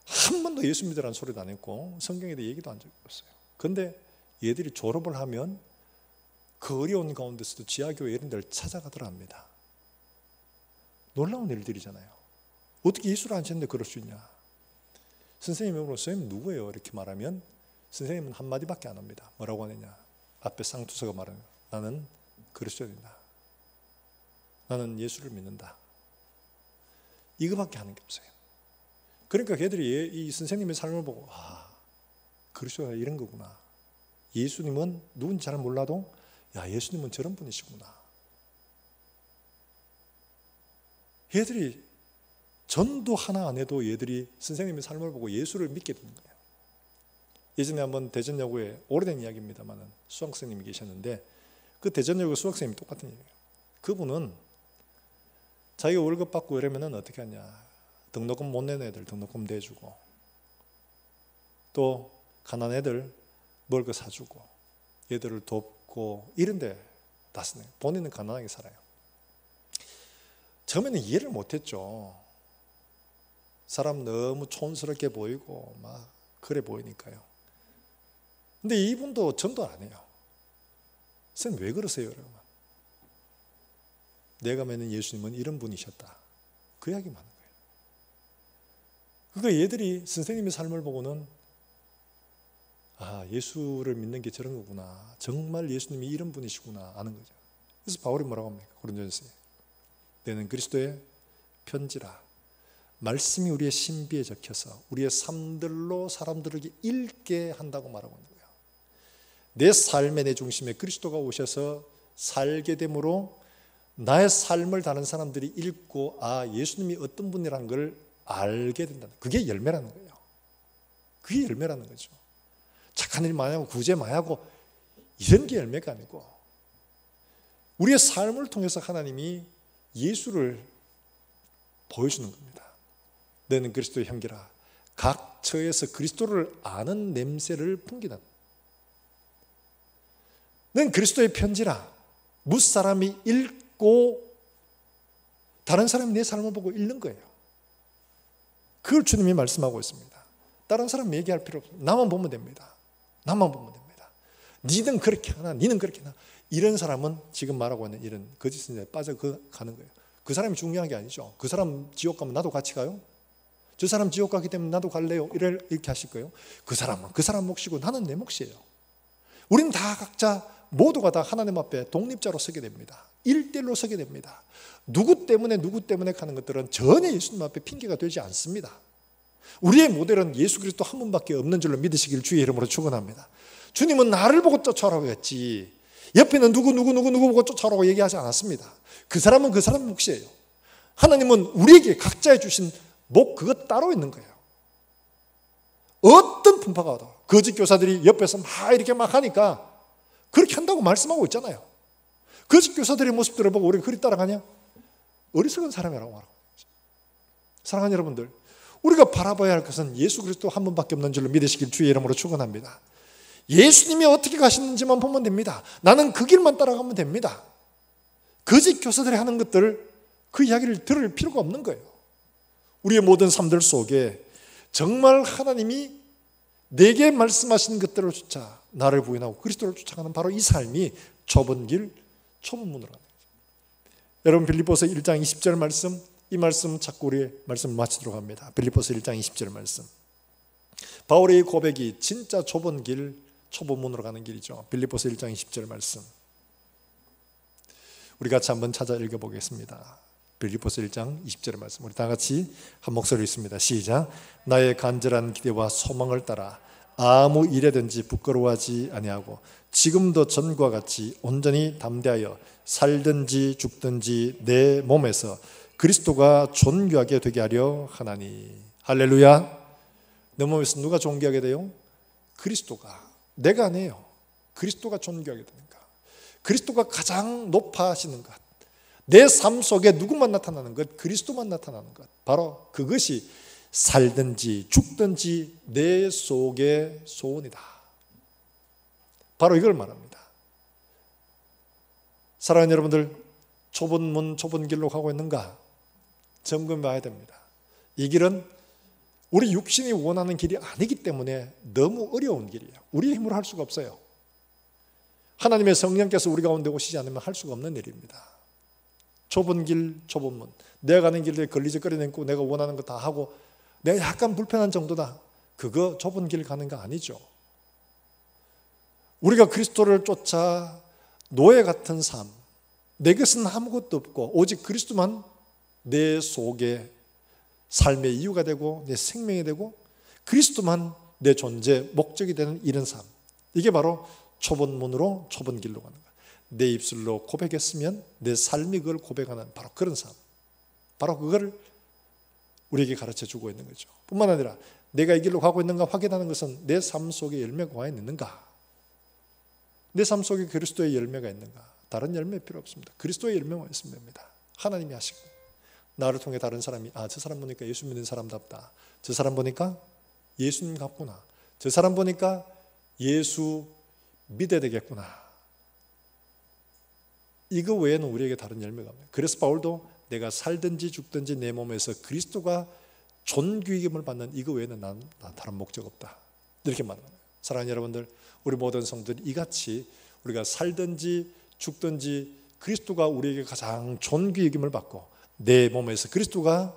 한 번도 예수 믿으라는 소리도 안 했고 성경에 대해 얘기도 한 적이 없어요. 근데 얘들이 졸업을 하면 그 어려운 가운데서도 지하교회 이런 데를 찾아가더라 합니다. 놀라운 일들이잖아요. 어떻게 예수를 안 찾는데 그럴 수 있냐. 선생님이 물어보면 선생님 누구예요? 이렇게 말하면 선생님은 한마디밖에 안 합니다. 뭐라고 하느냐, 앞에 쌍투서가 말하는, 나는 그리스도인이다, 나는 예수를 믿는다, 이거밖에 하는 게 없어요. 그러니까 걔들이 이 선생님의 삶을 보고 그리스도가 이런 거구나, 예수님은 누군지 잘 몰라도 야, 예수님은 저런 분이시구나. 얘들이 전도 하나 안 해도 얘들이 선생님의 삶을 보고 예수를 믿게 되는 거예요. 예전에 한번 대전여고에, 오래된 이야기입니다만 수학생님이 계셨는데 그 대전여고 수학생님이 똑같은 얘기예요. 그분은 자기가 월급 받고 이러면 어떻게 하냐, 등록금 못 내는 애들 등록금 내주고, 또 가난한 애들 먹을 거 사주고, 얘들을 돕고 이런 데 다 쓰네요. 본인은 가난하게 살아요. 처음에는 이해를 못했죠. 사람 너무 촌스럽게 보이고 막 그래 보이니까요. 근데 이분도 전도 안 해요. 선생님 왜 그러세요? 여러분, 내가 믿는 예수님은 이런 분이셨다, 그 이야기만 하는 거예요. 그러니까 얘들이 선생님의 삶을 보고는 예수를 믿는 게 저런 거구나, 정말 예수님이 이런 분이시구나 아는 거죠. 그래서 바울이 뭐라고 합니까? 고린도전서에 너는 그리스도의 편지라, 말씀이 우리의 신비에 적혀서 우리의 삶들로 사람들에게 읽게 한다고 말하고 있는 거예요. 내 삶의 내 중심에 그리스도가 오셔서 살게 되므로 나의 삶을 다른 사람들이 읽고 예수님이 어떤 분이라는 걸 알게 된다. 그게 열매라는 거예요. 그게 열매라는 거죠. 착한 일 많이 하고 구제 많이 하고 이런 게 열매가 아니고 우리의 삶을 통해서 하나님이 예수를 보여주는 겁니다. 너는 그리스도의 형제라. 각 처에서 그리스도를 아는 냄새를 풍기는. 너는 그리스도의 편지라. 무사람이 읽고 다른 사람이 내 삶을 보고 읽는 거예요. 그걸 주님이 말씀하고 있습니다. 다른 사람 얘기할 필요 없어요. 나만 보면 됩니다. 나만 보면 됩니다. 니는 그렇게 하나, 니는 그렇게 하나. 이런 사람은 지금 말하고 있는 이런 거짓 선지자에 빠져가는 거예요. 그 사람이 중요한 게 아니죠. 그 사람 지옥 가면 나도 같이 가요? 저 사람 지옥 가기 때문에 나도 갈래요? 이렇게 하실 거예요? 그 사람은 그 사람 몫이고 나는 내 몫이에요. 우리는 다 각자 모두가 다 하나님 앞에 독립자로 서게 됩니다. 1대1로 서게 됩니다. 누구 때문에 가는 것들은 전혀 예수님 앞에 핑계가 되지 않습니다. 우리의 모델은 예수 그리스도 한 분밖에 없는 줄로 믿으시길 주의 이름으로 축원합니다. 주님은 나를 보고 쫓아오라고 했지 옆에는 누구 보고 쫓아오라고 얘기하지 않았습니다. 그 사람은 그 사람 몫이에요. 하나님은 우리에게 각자에 주신 목 그것 따로 있는 거예요. 어떤 분파가 와도 거짓 교사들이 옆에서 이렇게 하니까 그렇게 한다고 말씀하고 있잖아요. 거짓 교사들의 모습들을 보고 우리가 그리 따라가냐? 어리석은 사람이라고 말하고 있죠. 사랑하는 여러분들, 우리가 바라봐야 할 것은 예수 그리스도 한 분밖에 없는 줄로 믿으시길 주의 이름으로 축원합니다. 예수님이 어떻게 가시는지만 보면 됩니다. 나는 그 길만 따라가면 됩니다. 거짓 교사들이 하는 것들 그 이야기를 들을 필요가 없는 거예요. 우리의 모든 삶들 속에 정말 하나님이 내게 말씀하신 것들을 쫓아 나를 부인하고 그리스도를 쫓아가는 바로 이 삶이 좁은 길, 좁은 문으로 가는 거죠. 여러분 빌립보서 1장 20절 말씀, 이 말씀 자꾸 우리 말씀 마치도록 합니다. 빌립보서 1장 20절 말씀. 바울의 고백이 진짜 좁은 길, 좁은 문으로 가는 길이죠. 빌립보서 1장 20절 말씀. 우리 같이 한번 찾아 읽어보겠습니다. 빌립보서 1장 20절의 말씀 우리 다 같이 한 목소리로 읽습니다. 시작. 나의 간절한 기대와 소망을 따라 아무 일에든지 부끄러워하지 아니하고 지금도 전과 같이 온전히 담대하여 살든지 죽든지 내 몸에서 그리스도가 존귀하게 되게 하려 하나니. 할렐루야. 내 몸에서 누가 존귀하게 돼요? 그리스도가. 내가 아니에요. 그리스도가 존귀하게 되는가. 그리스도가 가장 높아지는 것. 내 삶 속에 누구만 나타나는 것? 그리스도만 나타나는 것. 바로 그것이 살든지 죽든지 내 속의 소원이다. 바로 이걸 말합니다. 사랑하는 여러분들, 좁은 문, 좁은 길로 가고 있는가? 점검해 봐야 됩니다. 이 길은 우리 육신이 원하는 길이 아니기 때문에 너무 어려운 길이에요. 우리의 힘으로 할 수가 없어요. 하나님의 성령께서 우리 가운데 오시지 않으면 할 수가 없는 일입니다. 좁은 길, 좁은 문. 내가 가는 길에 걸리적거리고 내가 원하는 거 다 하고 내가 약간 불편한 정도다. 그거 좁은 길 가는 거 아니죠. 우리가 그리스도를 쫓아 노예 같은 삶, 내 것은 아무것도 없고 오직 그리스도만 내 속에 삶의 이유가 되고 내 생명이 되고 그리스도만 내 존재, 목적이 되는 이런 삶. 이게 바로 좁은 문으로 좁은 길로 가는 거예요. 내 입술로 고백했으면 내 삶이 그걸 고백하는 바로 그런 삶. 바로 그걸 우리에게 가르쳐 주고 있는 거죠. 뿐만 아니라 내가 이 길로 가고 있는가 확인하는 것은 내 삶 속에 열매가 와 있는가? 내 삶 속에 그리스도의 열매가 있는가? 다른 열매 필요 없습니다. 그리스도의 열매만 있으면 됩니다. 하나님이 하시고 나를 통해 다른 사람이 저 사람 보니까 예수 믿는 사람답다. 저 사람 보니까 예수님 같구나. 저 사람 보니까 예수 믿어야 되겠구나. 이거 외에는 우리에게 다른 열매가 없네요. 그래서 바울도 내가 살든지 죽든지 내 몸에서 그리스도가 존귀임을 받는 이거 외에는 난 다른 목적 없다. 이렇게 말합니다. 사랑하는 여러분들, 우리 모든 성도들이 이같이 우리가 살든지 죽든지 그리스도가 우리에게 가장 존귀임을 받고 내 몸에서 그리스도가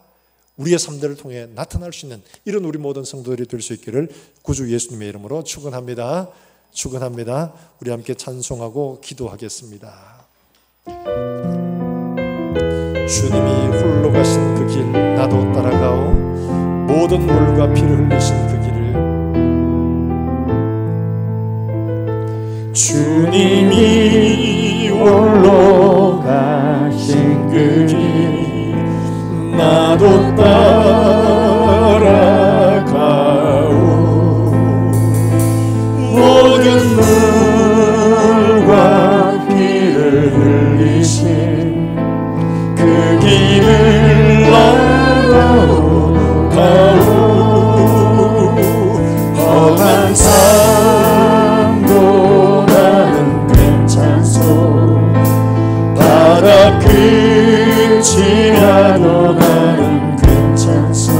우리의 삶들을 통해 나타날 수 있는 이런 우리 모든 성도들이 될 수 있기를 구주 예수님의 이름으로 축원합니다. 축원합니다. 우리 함께 찬송하고 기도하겠습니다. 주님이 홀로 가신 그 길 나도 따라가오. 모든 물과 피를 흘리신 그 길을 주님이 홀로 가신 그 길 나도 따라가오. 모든 물과 피를 흘리신 그 길을 나도 가오. 험한 삶도 나는 괜찮소. 바다 끝이라도 나는 괜찮소.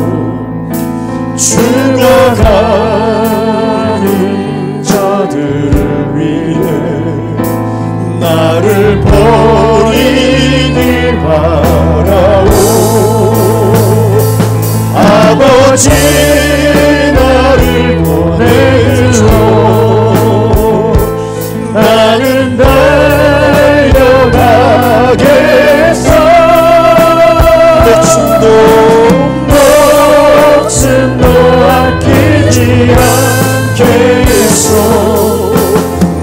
죽어가는 저들을 위해 나를 버리길 바라오. 아버지 나를 보내줘. 나는 달려가겠어. 내 춤도 목숨도 아끼지 않겠소.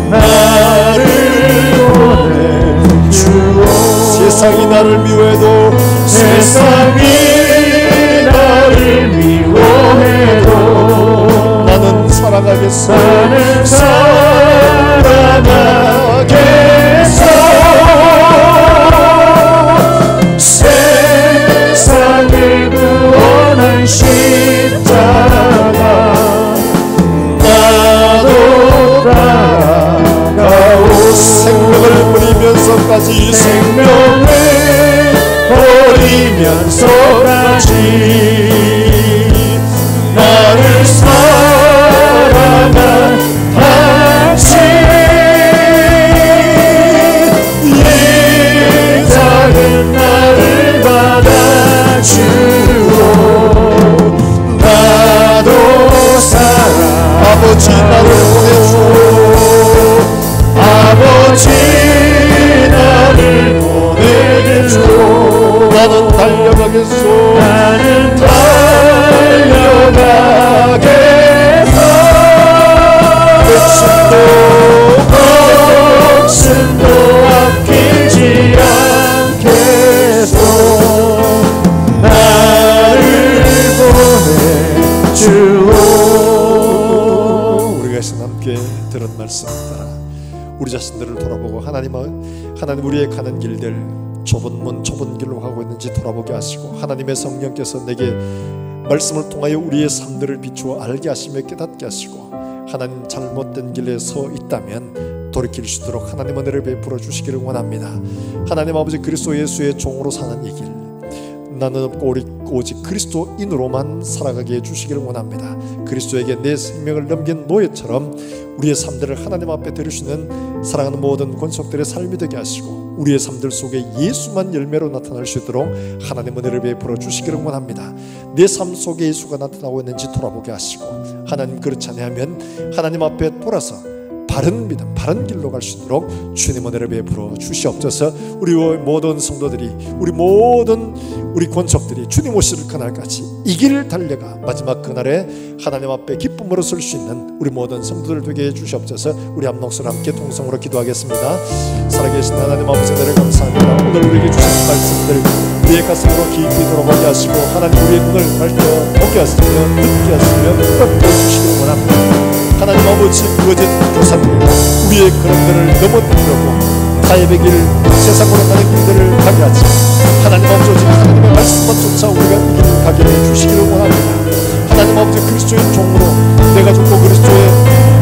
나를 보내주오. 세상이 나를 미워해도 세상이 나를 미워해도 나는 살아가겠어. 나는 살아가겠어. 세상을 구원한 십자가 나도 따라가오. 생명을 버리면서까지 생명을 버리면서까지 나를 사랑한 당신 이 작은 나를 받아주오. 나도 사랑. 아버지 나를 보내주오. 아버지 나를 보내주오. 나는 달려가겠소. 나는 달려가겠어. 목숨도 아끼지 않겠소. 나를 보내주오. 우리가 함께 들은 말씀 따라 우리 자신들을 돌아보고 하나님 우리의 가는 길들 좁은 문 좁은 길로 가고 있는지 돌아보게 하시고 하나님의 성령께서 내게 말씀을 통하여 우리의 삶들을 비추어 알게 하시며 깨닫게 하시고 하나님 잘못된 길에 서 있다면 돌이킬 수 있도록 하나님 은혜를 베풀어 주시기를 원합니다. 하나님 아버지 그리스도 예수의 종으로 사는 이 길 나는 없고 오직 그리스도인으로만 살아가게 해주시기를 원합니다. 그리스도에게 내 생명을 넘긴 노예처럼 우리의 삶들을 하나님 앞에 드리시는 사랑하는 모든 권속들의 삶이 되게 하시고 우리의 삶들 속에 예수만 열매로 나타날 수 있도록 하나님 은혜를 베풀어 주시기를 원합니다. 내 삶 속에 예수가 나타나고 있는지 돌아보게 하시고 하나님 그렇지 않으면 하나님 앞에 돌아서 바른 믿음, 바른 길로 갈 수 있도록 주님 은혜를 베풀어 주시옵소서. 우리 모든 성도들이 우리 권속들이 주님 오실 그날까지 이 길을 달려가 마지막 그날에 하나님 앞에 기쁨으로 설 수 있는 우리 모든 성도들 되게 해주시옵소서. 우리 한 목소리 함께 통성으로 기도하겠습니다. 살아계신 하나님 아버지 은혜를 감사합니다. 오늘 우리에게 주신 말씀들 우리의 가슴으로 깊이 들어보게 하시고 하나님 우리의 눈을 밝혀보게 하시며 듣게 하시며 덮어 주시기 원합니다. 하나님 아버지 거짓 교사들이 우리의 그런 길을 넘어뜨리려고 타협의 길 세상으로 가는 길들을 가게 하지 하나님 아버지 오직 하나님의 말씀만 쫓아 우리가 이 길을 가게 해주시기를 원합니다. 하나님 아버지 그리스도의 종으로 내가 죽고 그리스도의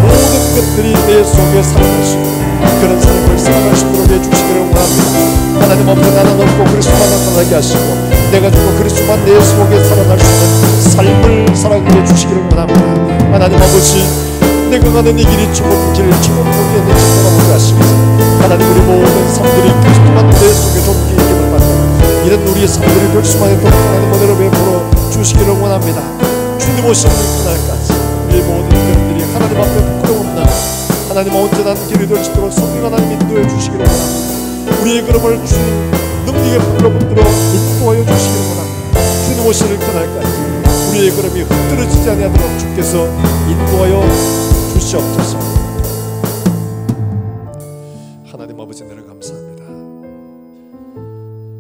모든 것들이 내 속에 살아갈 수 있는 그런 삶을 살아갈 수 있도록 해주시기를 원합니다. 하나님 아버지 나는 없고 그리스도만 나타나게 하시고 내가 죽고 그리스도만 내 속에 살아날 수 있는 삶을 살아가게 해주시기를 원합니다. 하나님 아버지 내가 가는 이 길이 좁은 길, 좁은 길이었는지 돌아보게 하시면서 하나님 우리 모든 삶들이 그리스도만 내 속에 좁게 있기를 받는 이런 우리의 삶들이 될 수만 있도록 하나님 은혜를 베풀어 주시기를 원합니다. 주님 오시는 그날까지 우리의 모든 길들이 하나님 앞에 부끄러움 없는 하나님 온전한 길이 될 수 있도록 성령 하나님 인도해 주시기를 원합니다. 우리의 걸음을 주님 능력의 불로 붙들어 인도하여 주시기를 원합니다. 주님 오시는 그날까지 우리의 걸음이 흔들어지지 아니하도록 주께서 인도하여 주시옵소서. 하나님 아버지, 은혜를 감사합니다.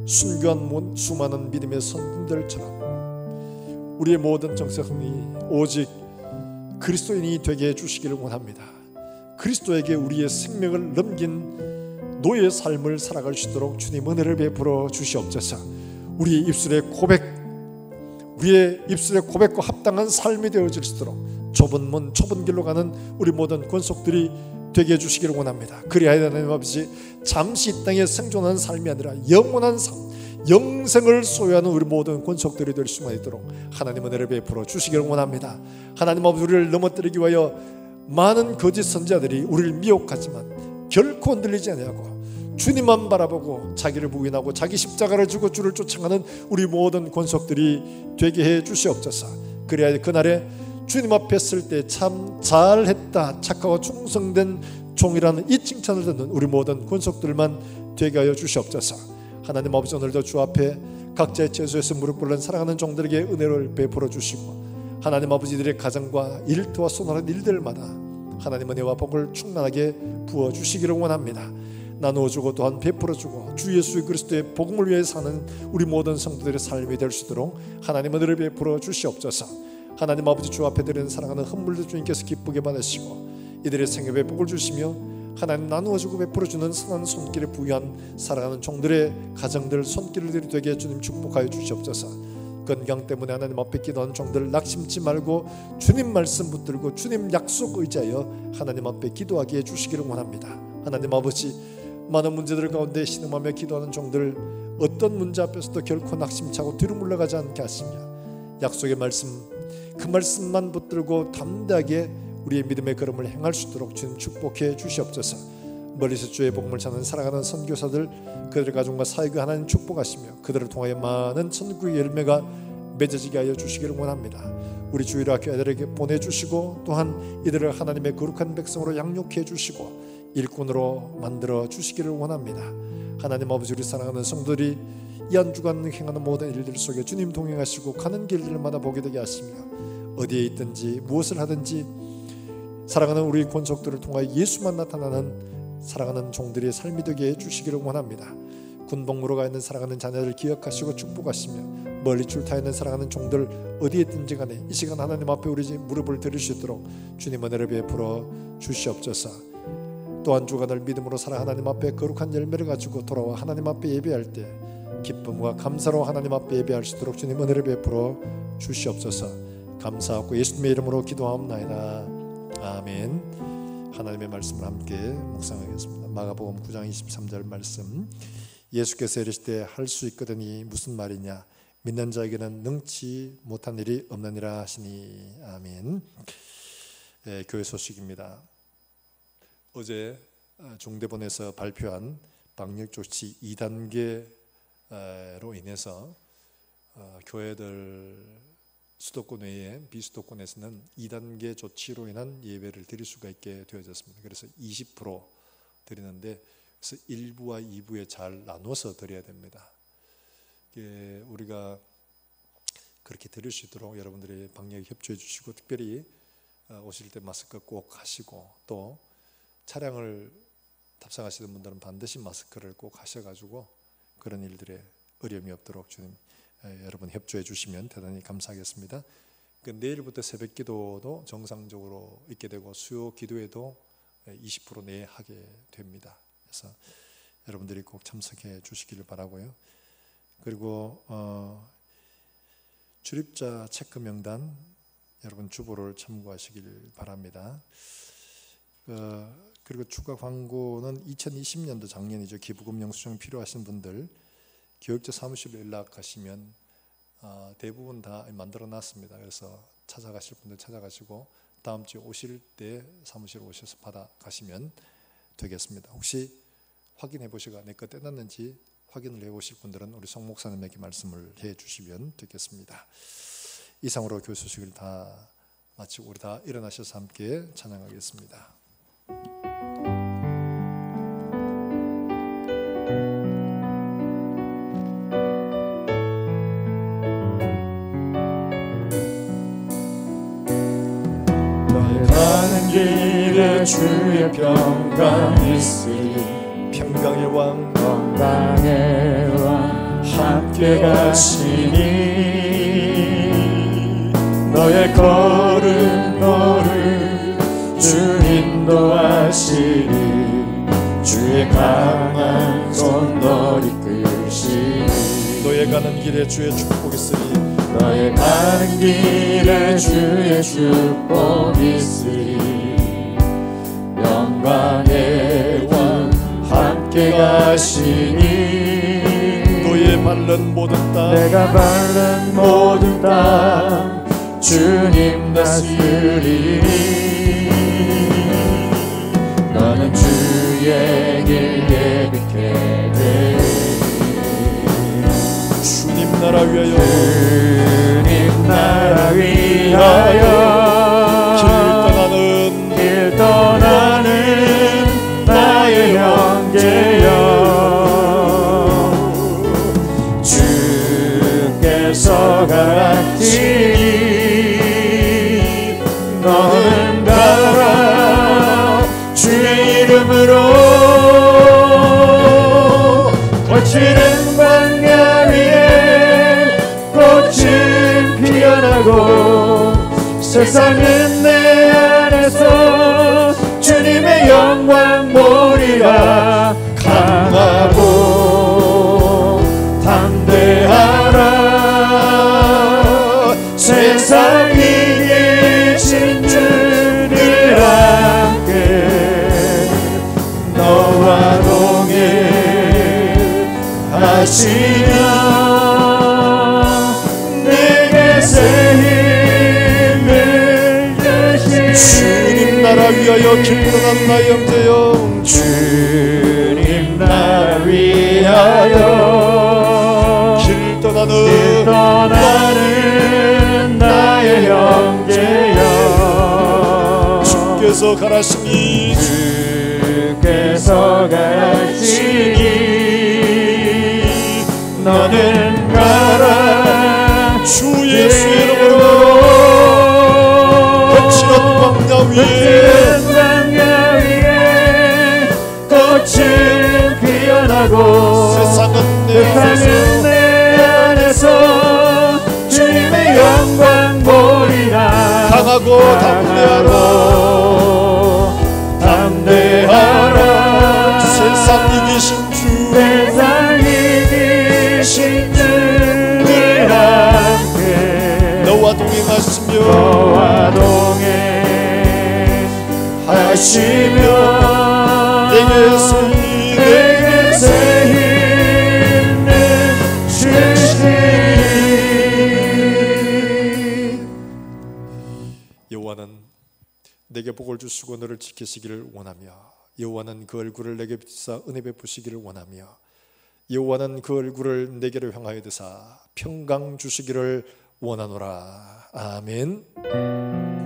순교한 수많은 믿음의 선분들처럼 우리의 모든 정성이 오직 그리스도인이 되게 해주시기를 원합니다. 그리스도에게 우리의 생명을 넘긴 노예의 삶을 살아갈 수 있도록 주님 은혜를 베풀어 주시옵소서. 우리의 입술의 고백과 합당한 삶이 되어질 수 있도록 좁은 문 좁은 길로 가는 우리 모든 권속들이 되게 해주시기를 원합니다. 그리하여 하나님 아버지, 잠시 이 땅에 생존하는 삶이 아니라 영원한 삶, 영생을 소유하는 우리 모든 권속들이 될 수만 있도록 하나님 은혜를 베풀어 주시기를 원합니다. 하나님 아버지, 우리를 넘어뜨리기 위하여 많은 거짓 선지자들이 우리를 미혹하지만 결코 흔들리지 아니하고 주님만 바라보고 자기를 부인하고 자기 십자가를 지고 주를 쫓아가는 우리 모든 권속들이 되게 해 주시옵소서. 그래야 그날에 주님 앞에 설 때 참 잘했다, 착하고 충성된 종이라는 이 칭찬을 듣는 우리 모든 권속들만 되게 하여 주시옵소서. 하나님 아버지, 오늘도 주 앞에 각자의 처소에서 무릎 꿇는 사랑하는 종들에게 은혜를 베풀어 주시고 하나님 아버지들의 가정과 일터와 손하는 일들마다 하나님 은혜와 복을 충만하게 부어 주시기를 원합니다. 나누어주고 또한 베풀어주고 주 예수 그리스도의 복음을 위해 사는 우리 모든 성도들의 삶이 될 수 있도록 하나님 은혜를 베풀어 주시옵소서. 하나님 아버지, 주 앞에 드리는 사랑하는 헌물들 주님께서 기쁘게 받으시고 이들의 생업에 복을 주시며 하나님 나누어주고 베풀어주는 선한 손길에 부유한 사랑하는 종들의 가정들 손길들이 되게 주님 축복하여 주시옵소서. 건강 때문에 하나님 앞에 기도하는 종들 낙심치 말고 주님 말씀 붙들고 주님 약속 의지하여 하나님 앞에 기도하게 해주시기를 원합니다. 하나님 아버지, 많은 문제들 가운데 신음하며 기도하는 종들 어떤 문제 앞에서도 결코 낙심차고 뒤로 물러가지 않게 하시며 약속의 말씀, 그 말씀만 붙들고 담대하게 우리의 믿음의 걸음을 행할 수 있도록 주님 축복해 주시옵소서. 멀리서 주의 복음을 찾는 사랑하는 선교사들, 그들의 가정과 사역을 하나님 축복하시며 그들을 통하여 많은 천국의 열매가 맺어지게 하여 주시기를 원합니다. 우리 주일학 교회들에게 보내주시고 또한 이들을 하나님의 거룩한 백성으로 양육해 주시고 일꾼으로 만들어 주시기를 원합니다. 하나님 아버지, 우리 사랑하는 성도들이 이 한 주간 행하는 모든 일들 속에 주님 동행하시고 가는 길들마다 보게 되게 하시며 어디에 있든지 무엇을 하든지 사랑하는 우리 권속들을 통하여 예수만 나타나는 사랑하는 종들의 삶이 되게 해주시기를 원합니다. 군복무로 가 있는 사랑하는 자녀를 기억하시고 축복하시며 멀리 출타 있는 사랑하는 종들 어디에 있든지 간에 이 시간 하나님 앞에 우리 무릎을 드릴 수 있도록 주님 은혜를 베풀어 주시옵소서. 또한 주간을 믿음으로 살아 하나님 앞에 거룩한 열매를 가지고 돌아와 하나님 앞에 예배할 때 기쁨과 감사로 하나님 앞에 예배할 수 있도록 주님 은혜를 베풀어 주시옵소서. 감사하고 예수님의 이름으로 기도하옵나이다. 아멘. 하나님의 말씀을 함께 묵상하겠습니다. 마가복음 9장 23절 말씀, 예수께서 이르시되 할 수 있거든이 무슨 말이냐, 믿는 자에게는 능치 못한 일이 없느니라 하시니. 아멘. 교회 소식입니다. 어제 중대본에서 발표한 방역조치 2단계로 인해서 교회들 수도권 외에 비수도권에서는 2단계 조치로 인한 예배를 드릴 수가 있게 되어졌습니다. 그래서 20% 드리는데 그래서 1부와 2부에 잘 나눠서 드려야 됩니다. 우리가 그렇게 드릴 수 있도록 여러분들이 방역에 협조해 주시고, 특별히 오실 때 마스크 꼭 하시고, 또 차량을 탑승하시는 분들은 반드시 마스크를 꼭 하셔가지고 그런 일들에 어려움이 없도록 주님 여러분 협조해 주시면 대단히 감사하겠습니다. 내일부터 새벽 기도도 정상적으로 있게 되고 수요 기도에도 20% 내에 하게 됩니다. 그래서 여러분들이 꼭 참석해 주시기를 바라고요. 그리고 출입자 체크 명단 여러분 주보를 참고하시길 바랍니다. 그리고 추가 광고는 2020년도 작년이죠. 기부금 영수증 필요하신 분들 교육자 사무실로 연락하시면 대부분 다 만들어 놨습니다. 그래서 찾아가실 분들 찾아가시고 다음 주에 오실 때 사무실에 오셔서 받아 가시면 되겠습니다. 혹시 확인해 보시고 내 거 떼놨는지 확인을 해 보실 분들은 우리 송 목사님에게 말씀을 해 주시면 되겠습니다. 이상으로 교회 소식을 다 마치고 우리 다 일어나셔서 함께 찬양하겠습니다. 주의 평강 있으리. 평강의 왕 평강의 왕 함께 가시니 너의 걸음걸음 주 인도하시리. 주의 강한 손 널 이끄시니 너의 가는 길에 주의 축복이 있으리. 너의 가는 길에 주의 축복이 있으리. 영광의 왕 함께 가시니 너의 밟는 모든 땅 내가 밟는 모든 땅 주님 다스리니 너는 주의 길 예비케 되리. 주님 나라 위하여 주님 나라 위하여 길 떠나는 나의 형제여 주께서 가시니 너는 가라. 주의 이름으로 거칠은 광야 위에 꽃은 피어나고 세상은 내 안에서 주님의 영광 보리라. 강하고 담대하라. 세상 이기신 주를 함께 너와 동행하시며 내게 새 힘을 주시니 주님 나라 위하여 길 떠난 나의 형제여 주님 나라 위하여 길 떠나는 나의 형제여 주께서 가라시니 주께서 가시니 너는 가라. 주 예수의 이름으로 거칠은 광야 위에 꽃은 피어나고 세상은 내 내 안에서 주님의 영광 보리라. 강하고 담대하라. 세상 이기신 주 주를 함께 너와 동행하시며 내게 새 힘을 주시니 여호와는 내게 복을 주시고 너를 지키시기를 원하며 여호와는 그 얼굴을 내게 비추사 은혜 베푸시기를 원하며 여호와는 그 얼굴을 내게로 향하여 드사 평강 주시기를 원하노라. 아멘.